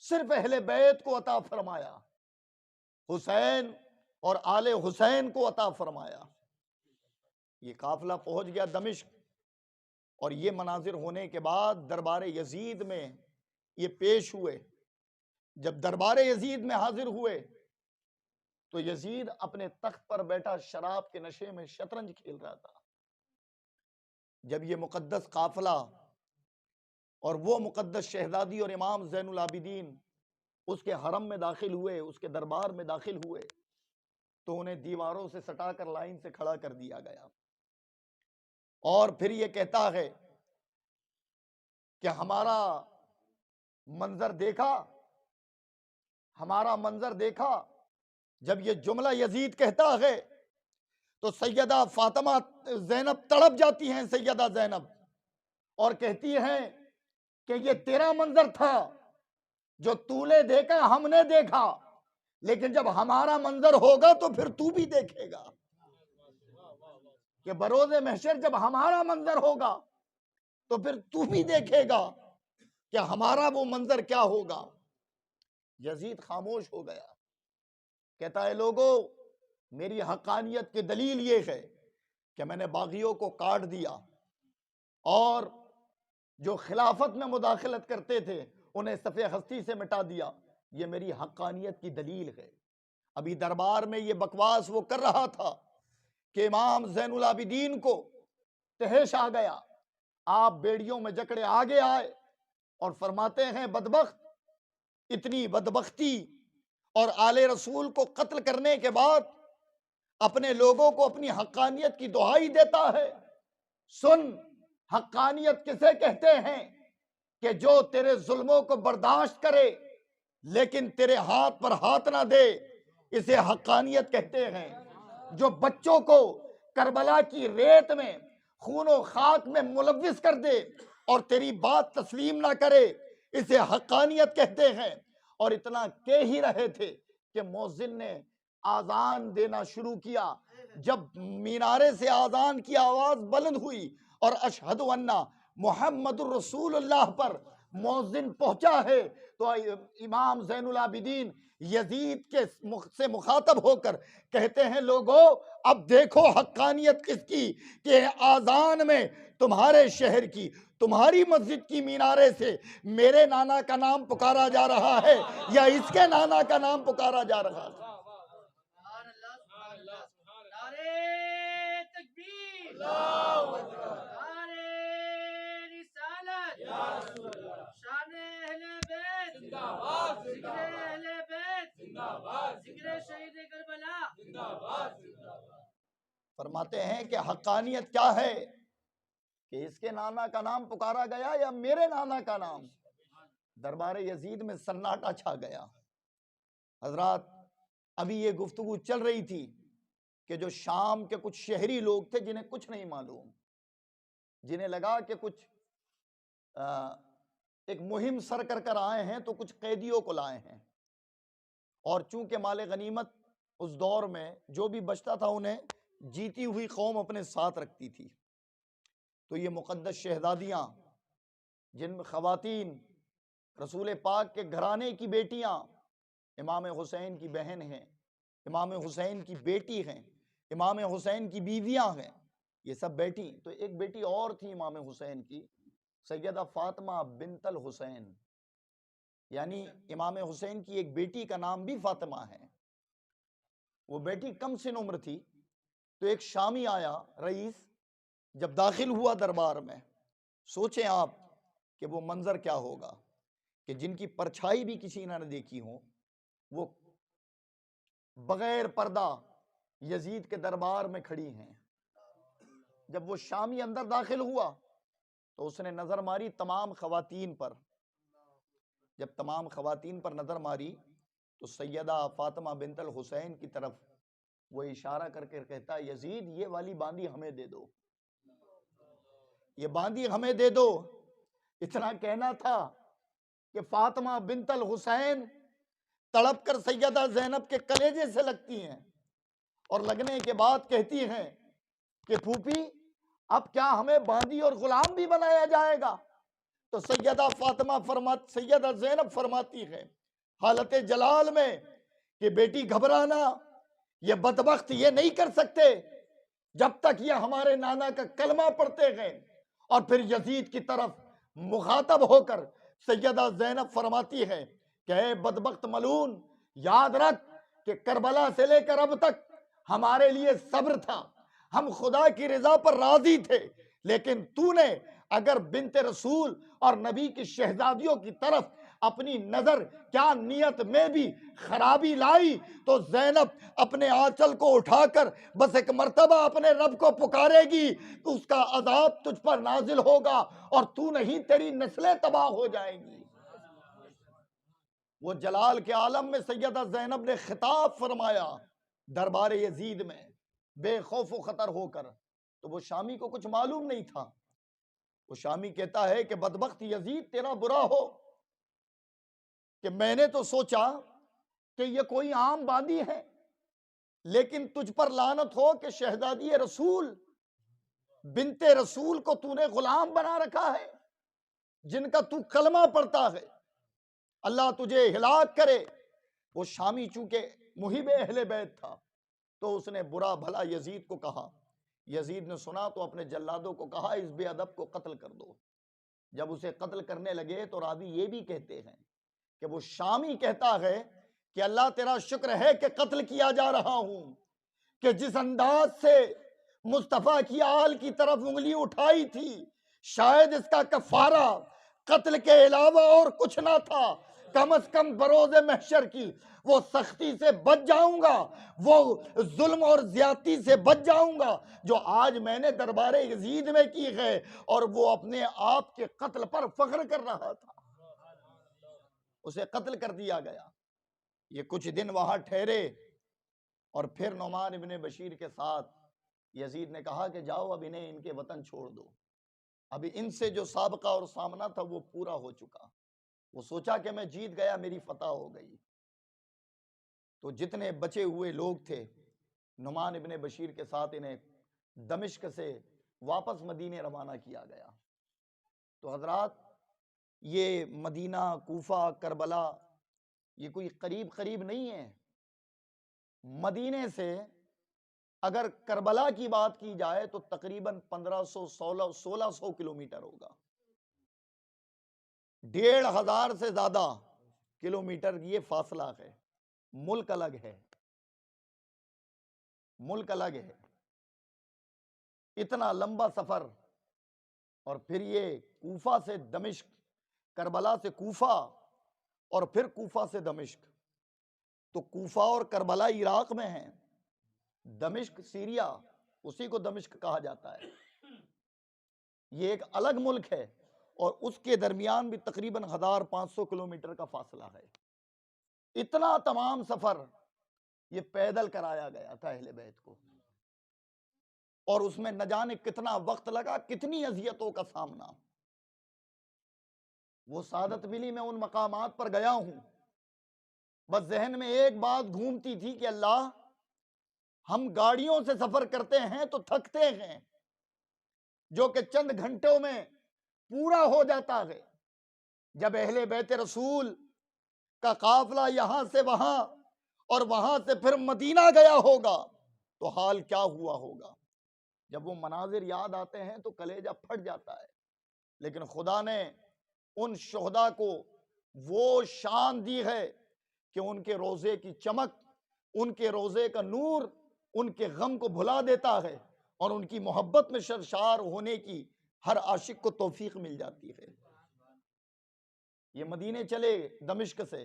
صرف اہل بیت کو عطا فرمایا، حسین اور آل حسین کو عطا فرمایا۔ یہ قافلہ پہنچ گیا دمشق، اور یہ مناظر ہونے کے بعد دربار یزید میں یہ پیش ہوئے۔ جب دربار یزید میں حاضر ہوئے تو یزید اپنے تخت پر بیٹھا شراب کے نشے میں شطرنج کھیل رہا تھا۔ جب یہ مقدس قافلہ اور وہ مقدس شہزادی اور امام زین العابدین اس کے حرم میں داخل ہوئے، اس کے دربار میں داخل ہوئے، تو انہیں دیواروں سے سٹا کر لائن سے کھڑا کر دیا گیا، اور پھر یہ کہتا ہے کہ ہمارا منظر دیکھا۔ جب یہ جملہ یزید کہتا ہے تو سیدہ فاطمہ زینب تڑپ جاتی ہیں، سیدہ زینب، اور کہتی ہیں کہ یہ تیرا منظر تھا جو تو نے دیکھا، ہم نے دیکھا، لیکن جب ہمارا منظر ہوگا تو پھر تو بھی دیکھے گا کہ بروز محشر جب ہمارا منظر ہوگا تو پھر تو بھی دیکھے گا کہ ہمارا وہ منظر کیا ہوگا۔ یزید خاموش ہو گیا، کہتا ہے لوگوں میری حقانیت کی دلیل یہ ہے کہ میں نے باغیوں کو کاٹ دیا، اور جو خلافت میں مداخلت کرتے تھے انہیں صفِ ہستی سے مٹا دیا۔ یہ میری حقانیت کی دلیل ہے۔ ابھی دربار میں یہ بکواس وہ کر رہا تھا کہ امام زین العابدین کو تہش آ گیا، آپ بیڑیوں میں جکڑے آگے آئے اور فرماتے ہیں بدبخت، اتنی بدبختی اور آل رسول کو قتل کرنے کے بعد اپنے لوگوں کو اپنی حقانیت کی دہائی دیتا ہے۔ سن، حقانیت کسے کہتے ہیں کہ جو تیرے ظلموں کو برداشت کرے لیکن تیرے ہاتھ پر ہاتھ نہ دے، اسے حقانیت کہتے ہیں۔ جو بچوں کو کربلا کی ریت میں خون و خاک میں ملوث کر دے اور تیری بات تسلیم نہ کرے، اسے حقانیت کہتے ہیں۔ اور اتنا کہہ ہی رہے تھے کہ مؤذن نے آذان دینا شروع کیا۔ جب مینارے سے آذان کی آواز بلند ہوئی اور اشہد ان محمد الرسول اللہ پر مؤذن پہنچا ہے، تو امام زین العابدین یزید کے سے مخاطب ہو کر کہتے ہیں لوگوں اب دیکھو حقانیت کس کی، کہ آذان میں تمہارے شہر کی، تمہاری مسجد کی مینارے سے میرے نانا کا نام پکارا جا رہا ہے یا اس کے نانا کا نام پکارا جا رہا ہے۔ فرماتے ہیں کہ حقانیت کیا ہے کہ اس کے نانا کا نام پکارا گیا یا میرے نانا کا نام۔ دربار یزید میں سناٹا چھا گیا۔ حضرات ابھی یہ گفتگو چل رہی تھی کہ جو شام کے کچھ شہری لوگ تھے جنہیں کچھ نہیں معلوم، جنہیں لگا کہ کچھ ایک مہم سر کر آئے ہیں تو کچھ قیدیوں کو لائے ہیں، اور چونکہ مال غنیمت اس دور میں جو بھی بچتا تھا انہیں جیتی ہوئی قوم اپنے ساتھ رکھتی تھی، تو یہ مقدس شہزادیاں جن میں خواتین رسول پاک کے گھرانے کی بیٹیاں، امام حسین کی بہن ہیں، امام حسین کی بیٹی ہیں، امام حسین کی بیویاں ہیں، یہ سب بیٹی، تو ایک بیٹی اور تھی امام حسین کی، سیدہ فاطمہ بنت الحسین، یعنی امام حسین کی ایک بیٹی کا نام بھی فاطمہ ہے۔ وہ بیٹی کم سن عمر تھی، تو ایک شامی آیا رئیس، جب داخل ہوا دربار میں، سوچیں آپ کہ وہ منظر کیا ہوگا کہ جن کی پرچھائی بھی کسی نے دیکھی ہو، وہ بغیر پردہ یزید کے دربار میں کھڑی ہیں۔ جب وہ شامی اندر داخل ہوا تو اس نے نظر ماری تمام خواتین پر، جب تمام خواتین پر نظر ماری تو سیدہ فاطمہ بنت الحسین کی طرف وہ اشارہ کر کے کہتا، یزید یہ والی باندی ہمیں دے دو، یہ باندی ہمیں دے دو۔ اتنا کہنا تھا کہ فاطمہ بنت الحسین تڑپ کر سیدہ زینب کے کلیجے سے لگتی ہیں، اور لگنے کے بعد کہتی ہیں کہ پھوپھی اب کیا ہمیں باندی اور غلام بھی بنایا جائے گا؟ تو سیدہ زینب فرماتی ہے حالت جلال میں کہ بیٹی گھبرانا، یہ بدبخت یہ نہیں کر سکتے جب تک یہ ہمارے نانا کا کلمہ پڑھتے ہیں۔ اور پھر یزید کی طرف مخاطب ہو کر سیدہ زینب فرماتی ہے کہ اے بدبخت ملعون، یاد رکھ کہ کربلا سے لے کر اب تک ہمارے لیے صبر تھا، ہم خدا کی رضا پر راضی تھے، لیکن تو نے اگر بنت رسول اور نبی کی شہزادیوں کی طرف اپنی نظر کیا نیت میں بھی خرابی لائی تو زینب اپنے آنچل کو اٹھا کر بس ایک مرتبہ اپنے رب کو پکارے گی تو اس کا عذاب تجھ پر نازل ہوگا اور تو نہیں، تیری نسلیں تباہ ہو جائیں گی۔ وہ جلال کے عالم میں سیدہ زینب نے خطاب فرمایا دربار یزید میں بے خوف و خطر ہو کر، تو وہ شامی کو کچھ معلوم نہیں تھا۔ وہ شامی کہتا ہے کہ بدبخت یزید تیرا برا ہو کہ میں نے تو سوچا کہ یہ کوئی عام باندی ہے، لیکن تجھ پر لعنت ہو کہ شہزادی رسول بنت رسول کو تو نے غلام بنا رکھا ہے، جن کا تو کلمہ پڑھتا ہے، اللہ تجھے ہلاک کرے۔ وہ شامی چونکہ محب اہل بیت تھا تو اس نے برا بھلا یزید کو کہا، یزید نے سنا تو اپنے جلادوں کو کہا اس بے ادب کو قتل کر دو۔ جب اسے قتل کرنے لگے تو راوی یہ بھی کہتے ہیں کہ وہ شامی کہتا ہے کہ اللہ تیرا شکر ہے کہ قتل کیا جا رہا ہوں، کہ جس انداز سے مصطفیٰ کی آل کی طرف انگلی اٹھائی تھی شاید اس کا کفارہ قتل کے علاوہ اور کچھ نہ تھا، کم از کم بروز محشر کی وہ سختی سے بچ جاؤں گا، وہ ظلم اور زیادتی سے بچ جاؤں گا جو آج میں نے دربار یزید میں کی ہے۔ اور وہ اپنے آپ کے قتل پر فخر کر رہا تھا، اسے قتل کر دیا گیا۔ یہ کچھ دن وہاں ٹھہرے اور پھر نعمان ابن بشیر کے ساتھ یزید نے کہا کہ جاؤ اب انہیں ان کے وطن چھوڑ دو، ابھی ان سے جو سابقہ اور سامنا تھا وہ پورا ہو چکا۔ وہ سوچا کہ میں جیت گیا، میری فتح ہو گئی، تو جتنے بچے ہوئے لوگ تھے نعمان ابن بشیر کے ساتھ انہیں دمشق سے واپس مدینے روانہ کیا گیا۔ تو حضرات یہ مدینہ، کوفہ، کربلا یہ کوئی قریب قریب نہیں ہے۔ مدینے سے اگر کربلا کی بات کی جائے تو تقریباً 1500-1600 کلومیٹر ہوگا، 1500 سے زیادہ کلومیٹر یہ فاصلہ ہے۔ ملک الگ ہے، ملک الگ ہے، اتنا لمبا سفر، اور پھر یہ کوفہ سے دمشق، کربلا سے کوفہ، اور پھر کوفہ سے دمشق۔ تو کوفہ اور کربلا عراق میں ہیں، دمشق سیریا، اسی کو دمشق کہا جاتا ہے، یہ ایک الگ ملک ہے، اور اس کے درمیان بھی تقریباً 1500 کلومیٹر کا فاصلہ ہے۔ اتنا تمام سفر یہ پیدل کرایا گیا تھا اہل بیت کو، اور اس میں نہ جانے کتنا وقت لگا، کتنی اذیتوں کا سامنا۔ وہ سعادت ملی، میں ان مقامات پر گیا ہوں، بس ذہن میں ایک بات گھومتی تھی کہ اللہ، ہم گاڑیوں سے سفر کرتے ہیں تو تھکتے ہیں، جو کہ چند گھنٹوں میں پورا ہو جاتا ہے۔ جب اہل بیت رسول کا قافلہ یہاں سے وہاں اور وہاں سے پھر مدینہ گیا ہوگا تو حال کیا ہوا ہوگا۔ جب وہ مناظر یاد آتے ہیں تو کلیجہ پھٹ جاتا ہے، لیکن خدا نے ان شہداء کو وہ شان دی ہے کہ ان کے روزے کی چمک، ان کے روزے کا نور ان کے غم کو بھلا دیتا ہے، اور ان کی محبت میں سرشار ہونے کی ہر عاشق کو توفیق مل جاتی ہے۔ یہ مدینے چلے دمشق سے،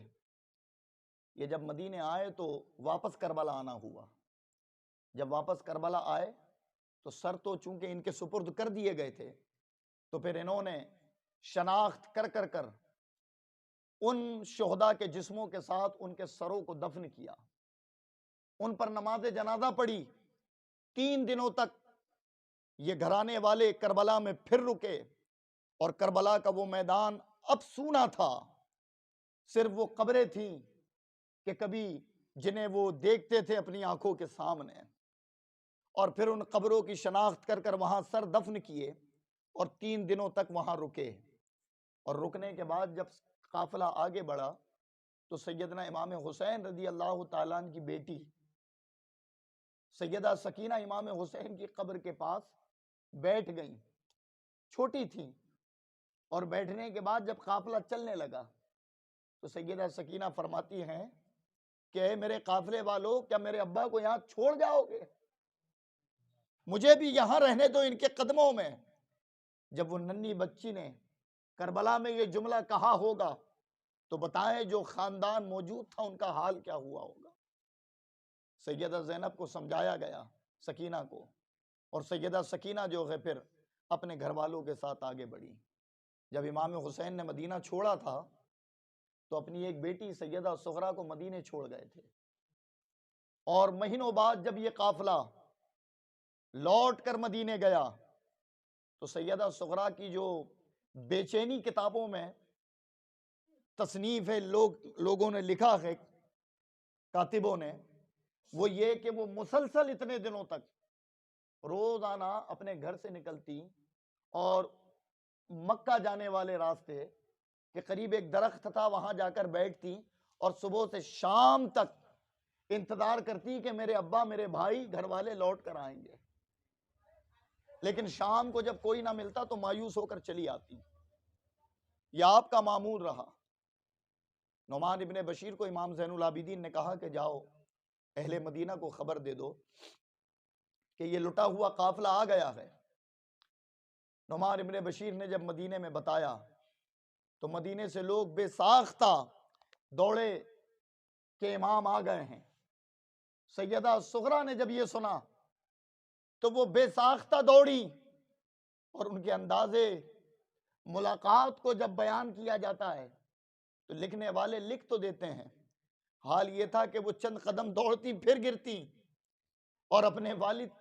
یہ جب مدینے آئے تو واپس کربلا آنا ہوا۔ جب واپس کربلا آئے تو سر تو چونکہ ان کے سپرد کر دیے گئے تھے، تو پھر انہوں نے شناخت کر کر کر ان شہداء کے جسموں کے ساتھ ان کے سروں کو دفن کیا، ان پر نماز جنازہ پڑھی۔ 3 دنوں تک یہ گھرانے والے کربلا میں پھر رکے، اور کربلا کا وہ میدان اب سونا تھا، صرف وہ قبریں تھیں کہ کبھی جنہیں وہ دیکھتے تھے اپنی آنکھوں کے سامنے، اور پھر ان قبروں کی شناخت کر کر وہاں سر دفن کیے، اور 3 دنوں تک وہاں رکے۔ اور رکنے کے بعد جب قافلہ آگے بڑھا تو سیدنا امام حسین رضی اللہ تعالیٰ عنہ کی بیٹی سیدہ سکینہ امام حسین کی قبر کے پاس بیٹھ گئیں، چھوٹی تھیں، اور بیٹھنے کے بعد جب قافلہ چلنے لگا تو سیدہ سکینہ فرماتی ہیں کہ اے میرے قافلے والو، کیا میرے ابا کو یہاں چھوڑ جاؤ گے؟ مجھے بھی یہاں رہنے دو ان کے قدموں میں۔ جب وہ ننھی بچی نے کربلا میں یہ جملہ کہا ہوگا تو بتائیں جو خاندان موجود تھا ان کا حال کیا ہوا ہوگا۔ سیدہ زینب کو سمجھایا گیا، سکینہ کو، اور سیدہ سکینہ جو ہے پھر اپنے گھر والوں کے ساتھ آگے بڑھی۔ جب امام حسین نے مدینہ چھوڑا تھا تو اپنی ایک بیٹی سیدہ صغرا کو مدینے چھوڑ گئے تھے، اور مہینوں بعد جب یہ قافلہ لوٹ کر مدینے گیا تو سیدہ صغرا کی جو بے چینی کتابوں میں تصنیف ہے، لوگوں نے لکھا ہے، کاتبوں نے، وہ یہ کہ وہ مسلسل اتنے دنوں تک روزانہ اپنے گھر سے نکلتی اور مکہ جانے والے راستے کے قریب ایک درخت تھا، وہاں جا کر بیٹھتی اور صبح سے شام تک انتظار کرتی کہ میرے ابا، میرے بھائی، گھر والے لوٹ کر آئیں گے۔ لیکن شام کو جب کوئی نہ ملتا تو مایوس ہو کر چلی آتی۔ یہ آپ کا معمول رہا۔ نعمان ابن بشیر کو امام زین العابدین نے کہا کہ جاؤ اہل مدینہ کو خبر دے دو کہ یہ لٹا ہوا قافلہ آ گیا ہے۔ نعمان ابن بشیر نے جب مدینے میں بتایا تو مدینے سے لوگ بے ساختہ دوڑے کہ امام آ گئے ہیں۔ سیدہ صغرا نے جب یہ سنا تو وہ بے ساختہ دوڑی، اور ان کے اندازے ملاقات کو جب بیان کیا جاتا ہے تو لکھنے والے لکھ تو دیتے ہیں، حال یہ تھا کہ وہ چند قدم دوڑتی پھر گرتی اور اپنے والد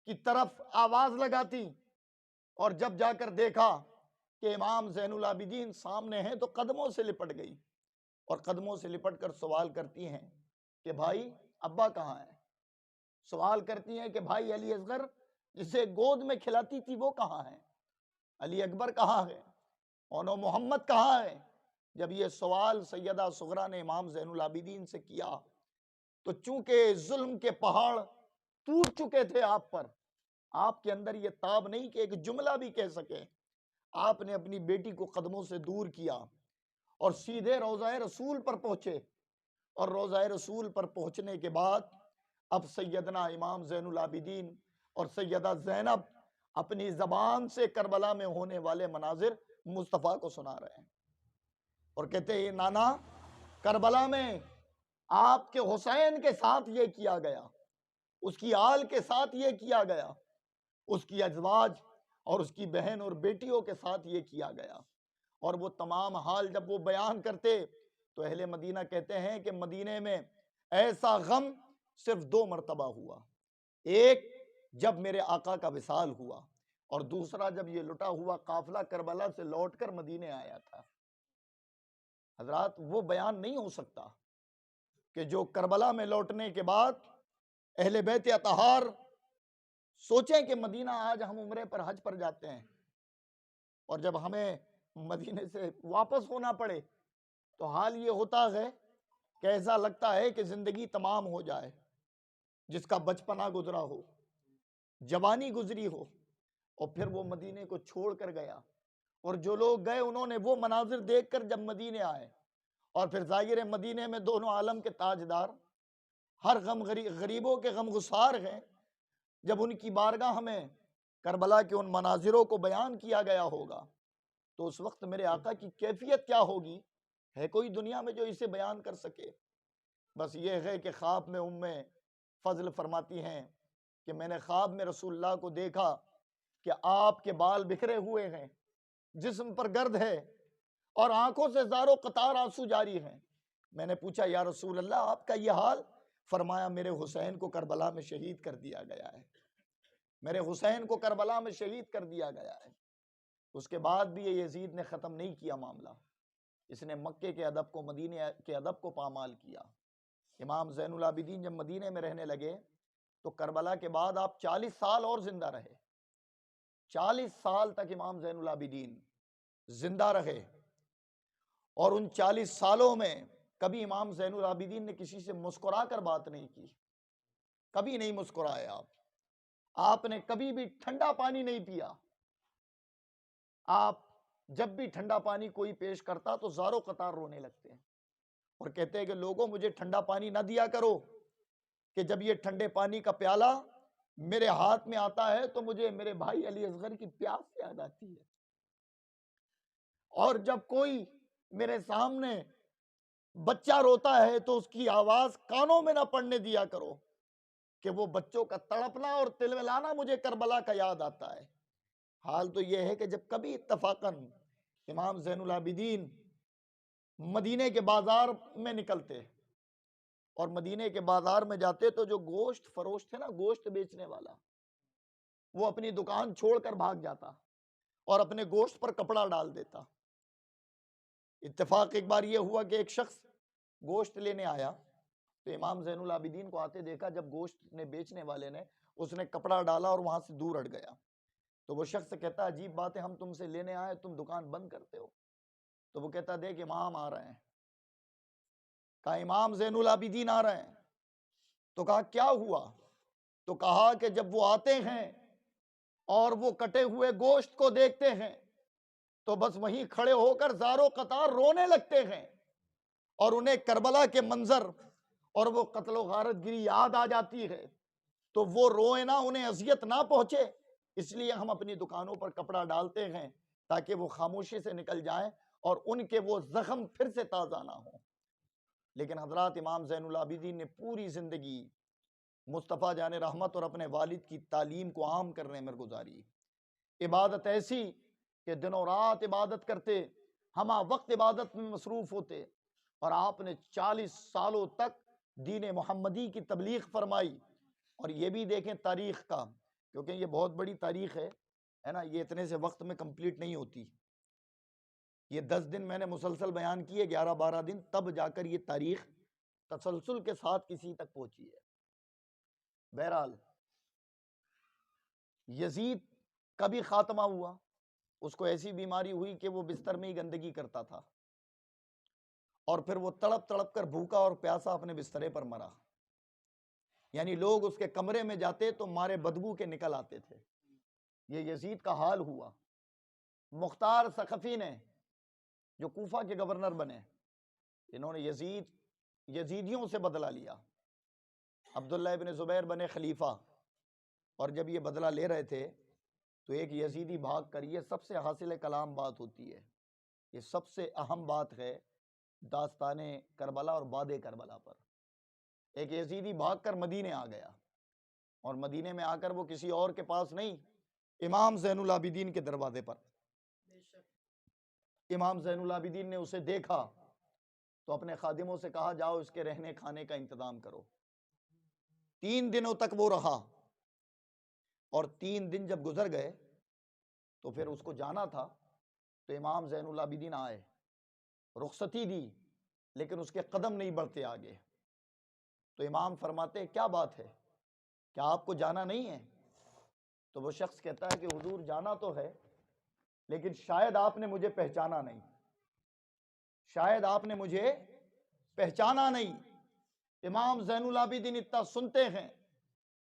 کی طرف آواز لگاتی، اور جب جا کر دیکھا کہ امام زین العابدین سامنے ہیں تو قدموں سے لپٹ گئی، اور قدموں سے لپٹ کر سوال کرتی ہیں کہ بھائی ابا کہاں ہیں؟ سوال کرتی ہیں کہ بھائی علی اصغر جسے گود میں کھلاتی تھی وہ کہاں ہے؟ علی اکبر کہاں ہے؟ اونو محمد کہاں ہے؟ جب یہ سوال سیدہ صغرا نے امام زین العابدین سے کیا تو چونکہ ظلم کے پہاڑ ٹوٹ چکے تھے آپ پر، آپ کے اندر یہ تاب نہیں کہ ایک جملہ بھی کہہ سکے۔ آپ نے اپنی بیٹی کو قدموں سے دور کیا اور سیدھے روضہ رسول پر پہنچے، اور روضہ رسول پر پہنچنے کے بعد اب سیدنا امام زین العابدین اور سیدہ زینب اپنی زبان سے کربلا میں ہونے والے مناظر مصطفیٰ کو سنا رہے ہیں، اور کہتے ہیں نانا کربلا میں آپ کے حسین کے ساتھ یہ کیا گیا، اس کی آل کے ساتھ یہ کیا گیا، اس کی ازواج اور اس کی بہن اور بیٹیوں کے ساتھ یہ کیا گیا، اور وہ تمام حال جب وہ بیان کرتے تو اہل مدینہ کہتے ہیں کہ مدینے میں ایسا غم صرف 2 مرتبہ ہوا، ایک جب میرے آقا کا وصال ہوا، اور دوسرا جب یہ لٹا ہوا قافلہ کربلا سے لوٹ کر مدینے آیا تھا۔ حضرات وہ بیان نہیں ہو سکتا کہ جو کربلا میں لوٹنے کے بعد اہل بیت اطہار سوچیں کہ مدینہ آج ہم عمرے پر حج پر جاتے ہیں، اور جب ہمیں مدینے سے واپس ہونا پڑے تو حال یہ ہوتا ہے کہ ایسا لگتا ہے کہ زندگی تمام ہو جائے، جس کا بچپنا گزرا ہو، جوانی گزری ہو، اور پھر وہ مدینے کو چھوڑ کر گیا، اور جو لوگ گئے انہوں نے وہ مناظر دیکھ کر جب مدینے آئے، اور پھر ظاہر مدینے میں دونوں عالم کے تاجدار ہر غریبوں کے غم گسار ہیں، جب ان کی بارگاہ میں کربلا کے ان مناظروں کو بیان کیا گیا ہوگا تو اس وقت میرے آقا کی کیفیت کیا ہوگی؟ ہے کوئی دنیا میں جو اسے بیان کر سکے؟ بس یہ ہے کہ خواب میں فضل فرماتی ہیں کہ میں نے خواب میں رسول اللہ کو دیکھا کہ آپ کے بال بکھرے ہوئے ہیں، جسم پر گرد ہے، اور آنکھوں سے زاروں قطار آنسو جاری ہیں۔ میں نے پوچھا یا رسول اللہ آپ کا یہ حال؟ فرمایا میرے حسین کو کربلا میں شہید کر دیا گیا ہے، میرے حسین کو کربلا میں شہید کر دیا گیا ہے۔ اس کے بعد بھی یہ یزید نے ختم نہیں کیا معاملہ، اس نے مکے کے ادب کو، مدینے کے ادب کو پامال کیا۔ امام زین العابدین جب مدینے میں رہنے لگے تو کربلا کے بعد آپ 40 سال اور زندہ رہے، 40 سال تک امام زین العابدین زندہ رہے، اور ان 40 سالوں میں کبھی امام زین العابدین نے کسی سے مسکرا کر بات نہیں کی، کبھی نہیں مسکرائے آپ نے کبھی بھی ٹھنڈا پانی نہیں پیا۔ آپ جب بھی ٹھنڈا پانی کوئی پیش کرتا تو زاروں قطار رونے لگتے ہیں، اور کہتے ہیں کہ لوگوں مجھے ٹھنڈا پانی نہ دیا کرو، کہ جب یہ ٹھنڈے پانی کا پیالہ میرے ہاتھ میں آتا ہے تو مجھے میرے بھائی علی اصغر کی پیاس یاد آتی ہے، اور جب کوئی میرے سامنے بچہ روتا ہے تو اس کی آواز کانوں میں نہ پڑنے دیا کرو، کہ وہ بچوں کا تڑپنا اور تلملانا مجھے کربلا کا یاد آتا ہے۔ حال تو یہ ہے کہ جب کبھی اتفاقاً امام زین العابدین مدینے کے بازار میں نکلتے اور مدینے کے بازار میں جاتے تو جو گوشت فروش تھے نا، گوشت بیچنے والا، وہ اپنی دکان چھوڑ کر بھاگ جاتا اور اپنے گوشت پر کپڑا ڈال دیتا۔ اتفاق ایک بار یہ ہوا کہ ایک شخص گوشت لینے آیا تو امام زین العابدین کو آتے دیکھا، جب گوشت نے بیچنے والے نے اس نے کپڑا ڈالا اور وہاں سے دور ہٹ گیا، تو وہ شخص کہتا عجیب بات ہے، ہم تم سے لینے آئے تم دکان بند کرتے ہو؟ تو وہ کہتا دیکھ امام آ رہے ہیں۔ کہا امام زین العابدین آ رہے ہیں؟ تو کہا کیا ہوا؟ تو کہا کہ جب وہ آتے ہیں اور وہ کٹے ہوئے گوشت کو دیکھتے ہیں تو بس وہیں کھڑے ہو کر زاروں قطار رونے لگتے ہیں، اور انہیں کربلا کے منظر اور وہ قتل و غارت گری یاد آ جاتی ہے، تو وہ روئے نہ، انہیں اذیت نہ پہنچے، اس لیے ہم اپنی دکانوں پر کپڑا ڈالتے ہیں تاکہ وہ خاموشی سے نکل جائیں اور ان کے وہ زخم پھر سے تازہ نہ ہوں۔ لیکن حضرات امام زین العابدین نے پوری زندگی مصطفیٰ جان رحمت اور اپنے والد کی تعلیم کو عام کرنے میں گزاری۔ عبادت ایسی کہ دن و رات عبادت کرتے، ہمہ وقت عبادت میں مصروف ہوتے، اور آپ نے 40 سالوں تک دین محمدی کی تبلیغ فرمائی۔ اور یہ بھی دیکھیں تاریخ کا، کیونکہ یہ بہت بڑی تاریخ ہے نا، یہ اتنے سے وقت میں کمپلیٹ نہیں ہوتی، یہ 10 دن میں نے مسلسل بیان کیے، 11-12 دن، تب جا کر یہ تاریخ تسلسل کے ساتھ کسی تک پہنچی ہے۔ بہرحال یزید کا بھی خاتمہ ہوا، اس کو ایسی بیماری ہوئی کہ وہ بستر میں ہی گندگی کرتا تھا، اور پھر وہ تڑپ تڑپ کر بھوکا اور پیاسا اپنے بسترے پر مرا، یعنی لوگ اس کے کمرے میں جاتے تو مارے بدبو کے نکل آتے تھے۔ یہ یزید کا حال ہوا۔ مختار ثقفی نے، جو کوفہ کے گورنر بنے، انہوں نے یزیدیوں سے بدلہ لیا۔ عبداللہ ابن زبیر بنے خلیفہ، اور جب یہ بدلہ لے رہے تھے تو ایک یزیدی بھاگ کر، یہ سب سے حاصل کلام بات ہوتی ہے، یہ سب سے اہم بات ہے داستان کربلا اور بعد کربلا پر، ایک یزیدی بھاگ کر مدینے آ گیا، اور مدینے میں آ کر وہ کسی اور کے پاس نہیں، امام زین العابدین کے دروازے پر۔ امام زین العابدین نے اسے دیکھا تو اپنے خادموں سے کہا جاؤ اس کے رہنے کھانے کا انتظام کرو۔ 3 دنوں تک وہ رہا، اور 3 دن جب گزر گئے تو پھر اس کو جانا تھا، تو امام زین العابدین آئے، رخصتی دی، لیکن اس کے قدم نہیں بڑھتے آگے۔ تو امام فرماتے کیا بات ہے، کیا آپ کو جانا نہیں ہے؟ تو وہ شخص کہتا ہے کہ حضور جانا تو ہے، لیکن شاید آپ نے مجھے پہچانا نہیں، شاید آپ نے مجھے پہچانا نہیں۔ امام زین العابدین اتنا سنتے ہیں،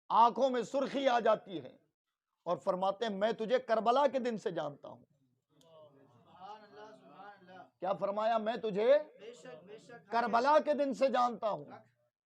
آنکھوں میں سرخی آ جاتی ہے، اور فرماتے ہیں میں تجھے کربلا کے دن سے جانتا ہوں۔ کیا فرمایا؟ میں تجھے کربلا کے دن سے جانتا ہوں۔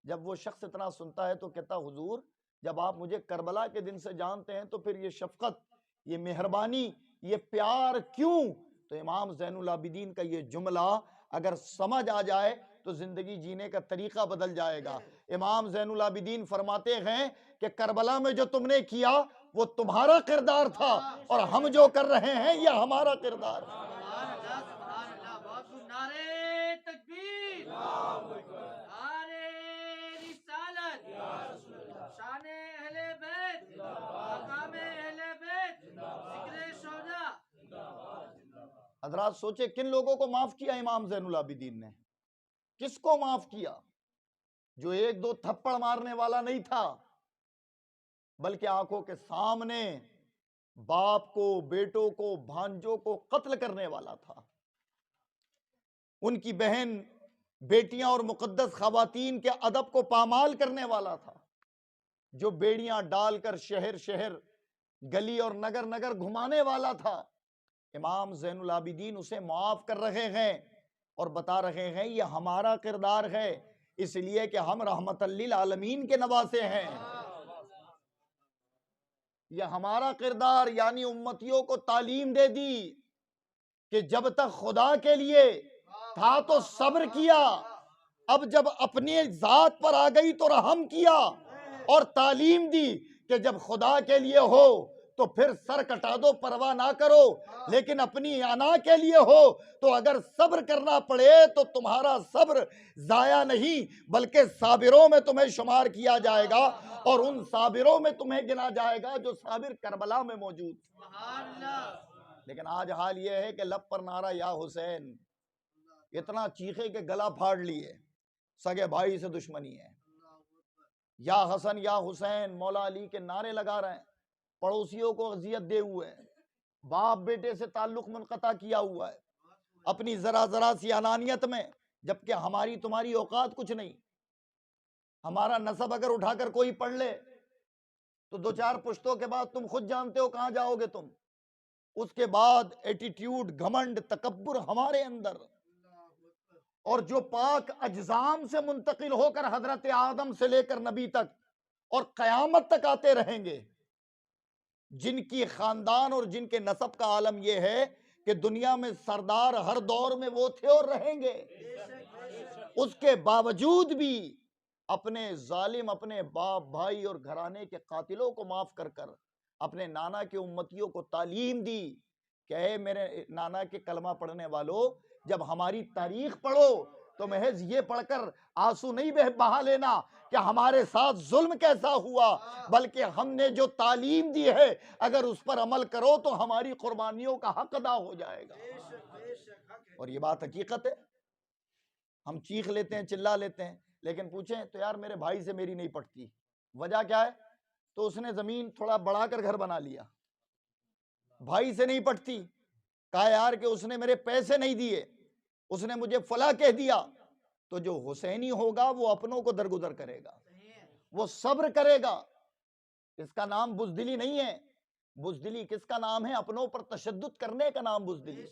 جب وہ شخص اتنا سنتا ہے تو کہتا حضور جب آپ مجھے کربلا کے دن سے جانتے ہیں تو پھر یہ شفقت، یہ مہربانی، یہ پیار کیوں؟ تو امام زین العابدین کا یہ جملہ اگر سمجھ آ جائے تو زندگی جینے کا طریقہ بدل جائے گا۔ امام زین العابدین فرماتے ہیں کہ کربلا میں جو تم نے کیا وہ تمہارا کردار تھا، اور ہم جو کر رہے ہیں یہ ہمارا کردار ہے۔ نعرے تکبیر، نعرے رسالت، شان اہل بیت، مقام اہل بیت، ذکر شہداء۔ حضرات سوچے کن لوگوں کو معاف کیا امام زین العابدین نے؟ کس کو معاف کیا؟ جو 1-2 تھپڑ مارنے والا نہیں تھا، بلکہ آنکھوں کے سامنے باپ کو، بیٹوں کو، بھانجوں کو قتل کرنے والا تھا، ان کی بہن، بیٹیاں اور مقدس خواتین کے ادب کو پامال کرنے والا تھا، جو بیڑیاں ڈال کر شہر شہر، گلی اور نگر نگر گھمانے والا تھا۔ امام زین العابدین اسے معاف کر رہے ہیں اور بتا رہے ہیں یہ ہمارا کردار ہے، اس لیے کہ ہم رحمت للعالمین کے نواسے ہیں۔ یہ ہمارا کردار، یعنی امتیوں کو تعلیم دے دی کہ جب تک خدا کے لیے تھا تو صبر کیا، اب جب اپنی ذات پر آ گئی تو رحم کیا، اور تعلیم دی کہ جب خدا کے لیے ہو تو پھر سر کٹا دو، پرواہ نہ کرو، لیکن اپنی انا کے لیے ہو تو اگر صبر کرنا پڑے تو تمہارا صبر ضائع نہیں بلکہ صابروں میں تمہیں شمار کیا جائے گا، اور ان صابروں میں تمہیں گنا جائے گا جو صابر کربلا میں موجود تھے۔ لیکن آج حال یہ ہے کہ لب پر نعرہ یا حسین اتنا چیخے کہ گلا پھاڑ لیے، سگے بھائی سے دشمنی ہے، یا حسن یا حسین مولا علی کے نعرے لگا رہے ہیں، پڑوسیوں کو اذیت دے ہوئے ہیں، باپ بیٹے سے تعلق منقطع کیا ہوا ہے، اپنی ذرا ذرا سی انانیت میں، جبکہ ہماری تمہاری اوقات کچھ نہیں۔ ہمارا نسب اگر اٹھا کر کوئی پڑھ لے تو 2-4 پشتوں کے بعد تم خود جانتے ہو کہاں جاؤ گے تم۔ اس کے بعد ایٹیٹیوڈ، گھمنڈ، تکبر ہمارے اندر، اور جو پاک اجزام سے منتقل ہو کر حضرت آدم سے لے کر نبی تک اور قیامت تک آتے رہیں گے، جن کی خاندان اور جن کے نسب کا عالم یہ ہے کہ دنیا میں سردار ہر دور میں وہ تھے اور رہیں گے، اس کے باوجود بھی اپنے ظالم، اپنے باپ بھائی اور گھرانے کے قاتلوں کو معاف کر کر اپنے نانا کے امتیوں کو تعلیم دی کہ اے میرے نانا کے کلمہ پڑھنے والوں، جب ہماری تاریخ پڑھو تو محض یہ پڑھ کر آنسو نہیں بہا لینا کہ ہمارے ساتھ ظلم کیسا ہوا، بلکہ ہم نے جو تعلیم دی ہے اگر اس پر عمل کرو تو ہماری قربانیوں کا حق ادا ہو جائے گا۔ اور یہ بات حقیقت ہے۔ ہم چیخ لیتے ہیں، چلا لیتے ہیں، لیکن پوچھیں تو یار میرے بھائی سے میری نہیں پٹتی، وجہ کیا ہے؟ تو اس نے زمین تھوڑا بڑھا کر گھر بنا لیا، بھائی سے نہیں پٹتی، کہا یار کہ اس نے میرے پیسے نہیں دیے، اس نے مجھے فلاں کہہ دیا، تو جو حسینی ہوگا وہ اپنوں کو درگزر کرے گا، وہ صبر کرے گا۔ اس کا نام بزدلی نہیں ہے۔ بزدلی کس کا نام ہے؟ اپنوں پر تشدد کرنے کا نام بزدلی،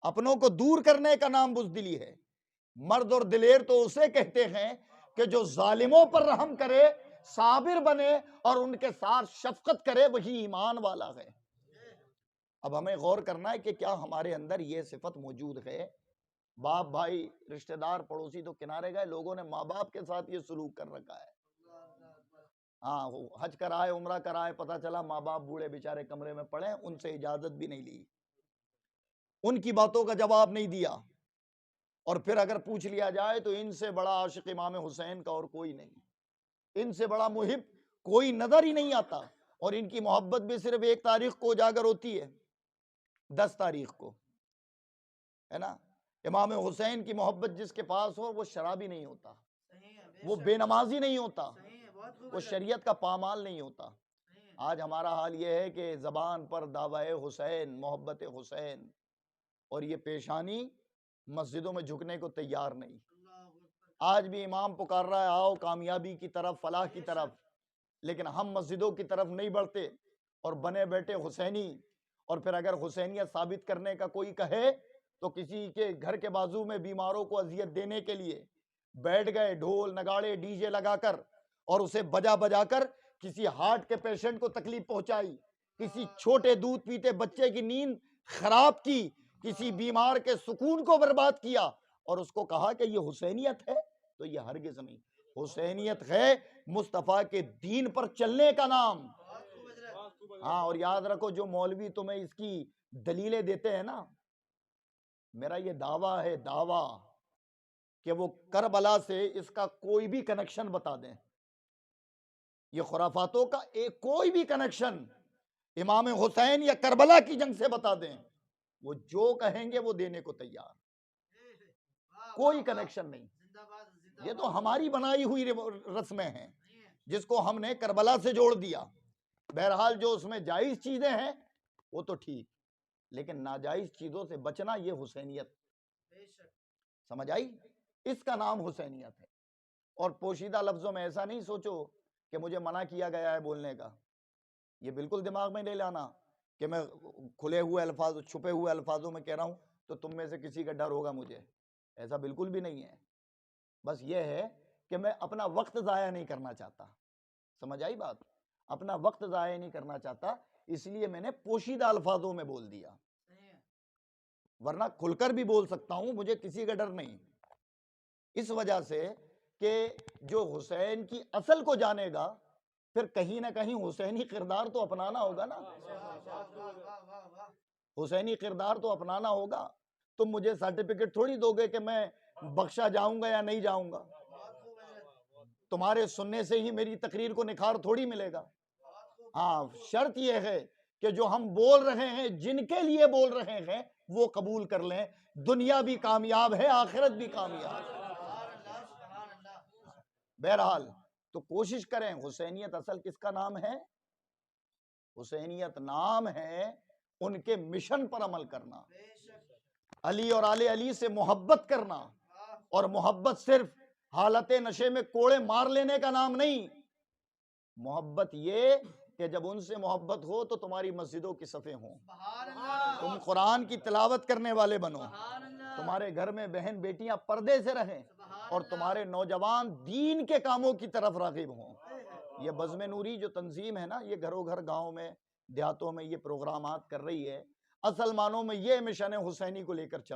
اپنوں کو دور کرنے کا نام بزدلی ہے۔ مرد اور دلیر تو اسے کہتے ہیں کہ جو ظالموں پر رحم کرے، صابر بنے اور ان کے ساتھ شفقت کرے، وہی ایمان والا ہے۔ اب ہمیں غور کرنا ہے کہ کیا ہمارے اندر یہ صفت موجود ہے؟ باپ بھائی رشتہ دار پڑوسی تو کنارے گئے، لوگوں نے ماں باپ کے ساتھ یہ سلوک کر رکھا ہے۔ ہاں حج کرائے، عمرہ کرائے، پتہ چلا ماں باپ بوڑھے بیچارے کمرے میں پڑے، ان سے اجازت بھی نہیں لی، ان کی باتوں کا جواب نہیں دیا، اور پھر اگر پوچھ لیا جائے تو ان سے بڑا عاشق امام حسین کا اور کوئی نہیں، ان سے بڑا محب کوئی نظر ہی نہیں آتا، اور ان کی محبت بھی صرف ایک تاریخ کو اجاگر ہوتی ہے، 10 تاریخ کو، ہے نا۔ امام حسین کی محبت جس کے پاس ہو وہ شرابی نہیں ہوتا، وہ بے نمازی نہیں ہوتا، وہ شریعت کا پامال نہیں ہوتا۔ آج ہمارا حال یہ ہے کہ زبان پر دعوی حسین، محبت حسین، اور یہ پیشانی مسجدوں میں جھکنے کو تیار نہیں۔ آج بھی امام پکار رہا ہے آؤ کامیابی کی طرف، فلاح کی طرف، لیکن ہم مسجدوں کی طرف نہیں بڑھتے اور بنے بیٹھے حسینی، اور پھر اگر حسینیت ثابت کرنے کا کوئی کہے تو کسی کے گھر کے بازو میں بیماروں کو اذیت دینے کے لیے بیٹھ گئے، ڈھول نگاڑے ڈی جے لگا کر اور اسے بجا بجا کر کسی ہارٹ کے پیشنٹ کو تکلیف پہنچائی، کسی چھوٹے دودھ پیتے بچے کی نیند خراب کی، کسی بیمار کے سکون کو برباد کیا، اور اس کو کہا کہ یہ حسینیت ہے؟ تو یہ ہرگز نہیں۔ حسینیت ہے مصطفیٰ کے دین پر چلنے کا نام۔ ہاں، اور یاد رکھو جو مولوی تمہیں اس کی دلیلیں دیتے ہیں نا، میرا یہ دعویٰ ہے، دعویٰ کہ وہ کربلا سے اس کا کوئی بھی کنیکشن بتا دیں، یہ خرافاتوں کا ایک کوئی بھی کنیکشن امام حسین یا کربلا کی جنگ سے بتا دیں، وہ جو کہیں گے وہ دینے کو تیار، کوئی کنیکشن نہیں۔ یہ تو ہماری بنائی ہوئی رسمیں ہیں جس کو ہم نے کربلا سے جوڑ دیا۔ بہرحال جو اس میں جائز چیزیں ہیں وہ تو ٹھیک، لیکن ناجائز چیزوں سے بچنا یہ حسینیت، سمجھ آئی؟ اس کا نام حسینیت ہے۔ اور پوشیدہ لفظوں میں ایسا نہیں سوچو کہ مجھے منع کیا گیا ہے بولنے کا، یہ بالکل دماغ میں نہیں لانا کہ میں کھلے ہوئے الفاظ، چھپے ہوئے الفاظوں میں کہہ رہا ہوں تو تم میں سے کسی کا ڈر ہوگا مجھے، ایسا بالکل بھی نہیں ہے۔ بس یہ ہے کہ میں اپنا وقت ضائع نہیں کرنا چاہتا، سمجھ آئی بات؟ اپنا وقت ضائع نہیں کرنا چاہتا، اس لیے میں نے پوشیدہ الفاظوں میں بول دیا، ورنہ کھل کر بھی بول سکتا ہوں، مجھے کسی کا ڈر نہیں، اس وجہ سے کہ جو حسین کی اصل کو جانے گا پھر کہیں نہ کہیں حسینی کردار تو اپنانا ہوگا نا، حسینی کردار تو اپنانا ہوگا۔ تم مجھے سرٹیفکیٹ تھوڑی دو گے کہ میں بخشا جاؤں گا یا نہیں جاؤں گا، تمہارے سننے سے ہی میری تقریر کو نکھار تھوڑی ملے گا۔ ہاں، شرط یہ ہے کہ جو ہم بول رہے ہیں، جن کے لیے بول رہے ہیں، وہ قبول کر لیں، دنیا بھی کامیاب ہے، آخرت بھی کامیاب ہے۔ بہرحال تو کوشش کریں، حسینیت اصل کس کا نام ہے؟ حسینیت نام ہے ان کے مشن پر عمل کرنا، علی اور آل علی سے محبت کرنا، اور محبت صرف حالت نشے میں کوڑے مار لینے کا نام نہیں، محبت یہ کہ جب ان سے محبت ہو تو تمہاری مسجدوں کی صفیں ہوں، تم قرآن کی تلاوت کرنے والے بنو، تمہارے گھر میں بہن بیٹیاں پردے سے رہیں، اور تمہارے نوجوان دین کے کاموں کی طرف راغب ہوں۔ یہ بزم نوری جو تنظیم ہے نا، یہ گھروں گھر گاؤں میں دیہاتوں میں یہ پروگرامات کر رہی ہے، اصل معنوں میں یہ مشن حسینی کو لے کر چل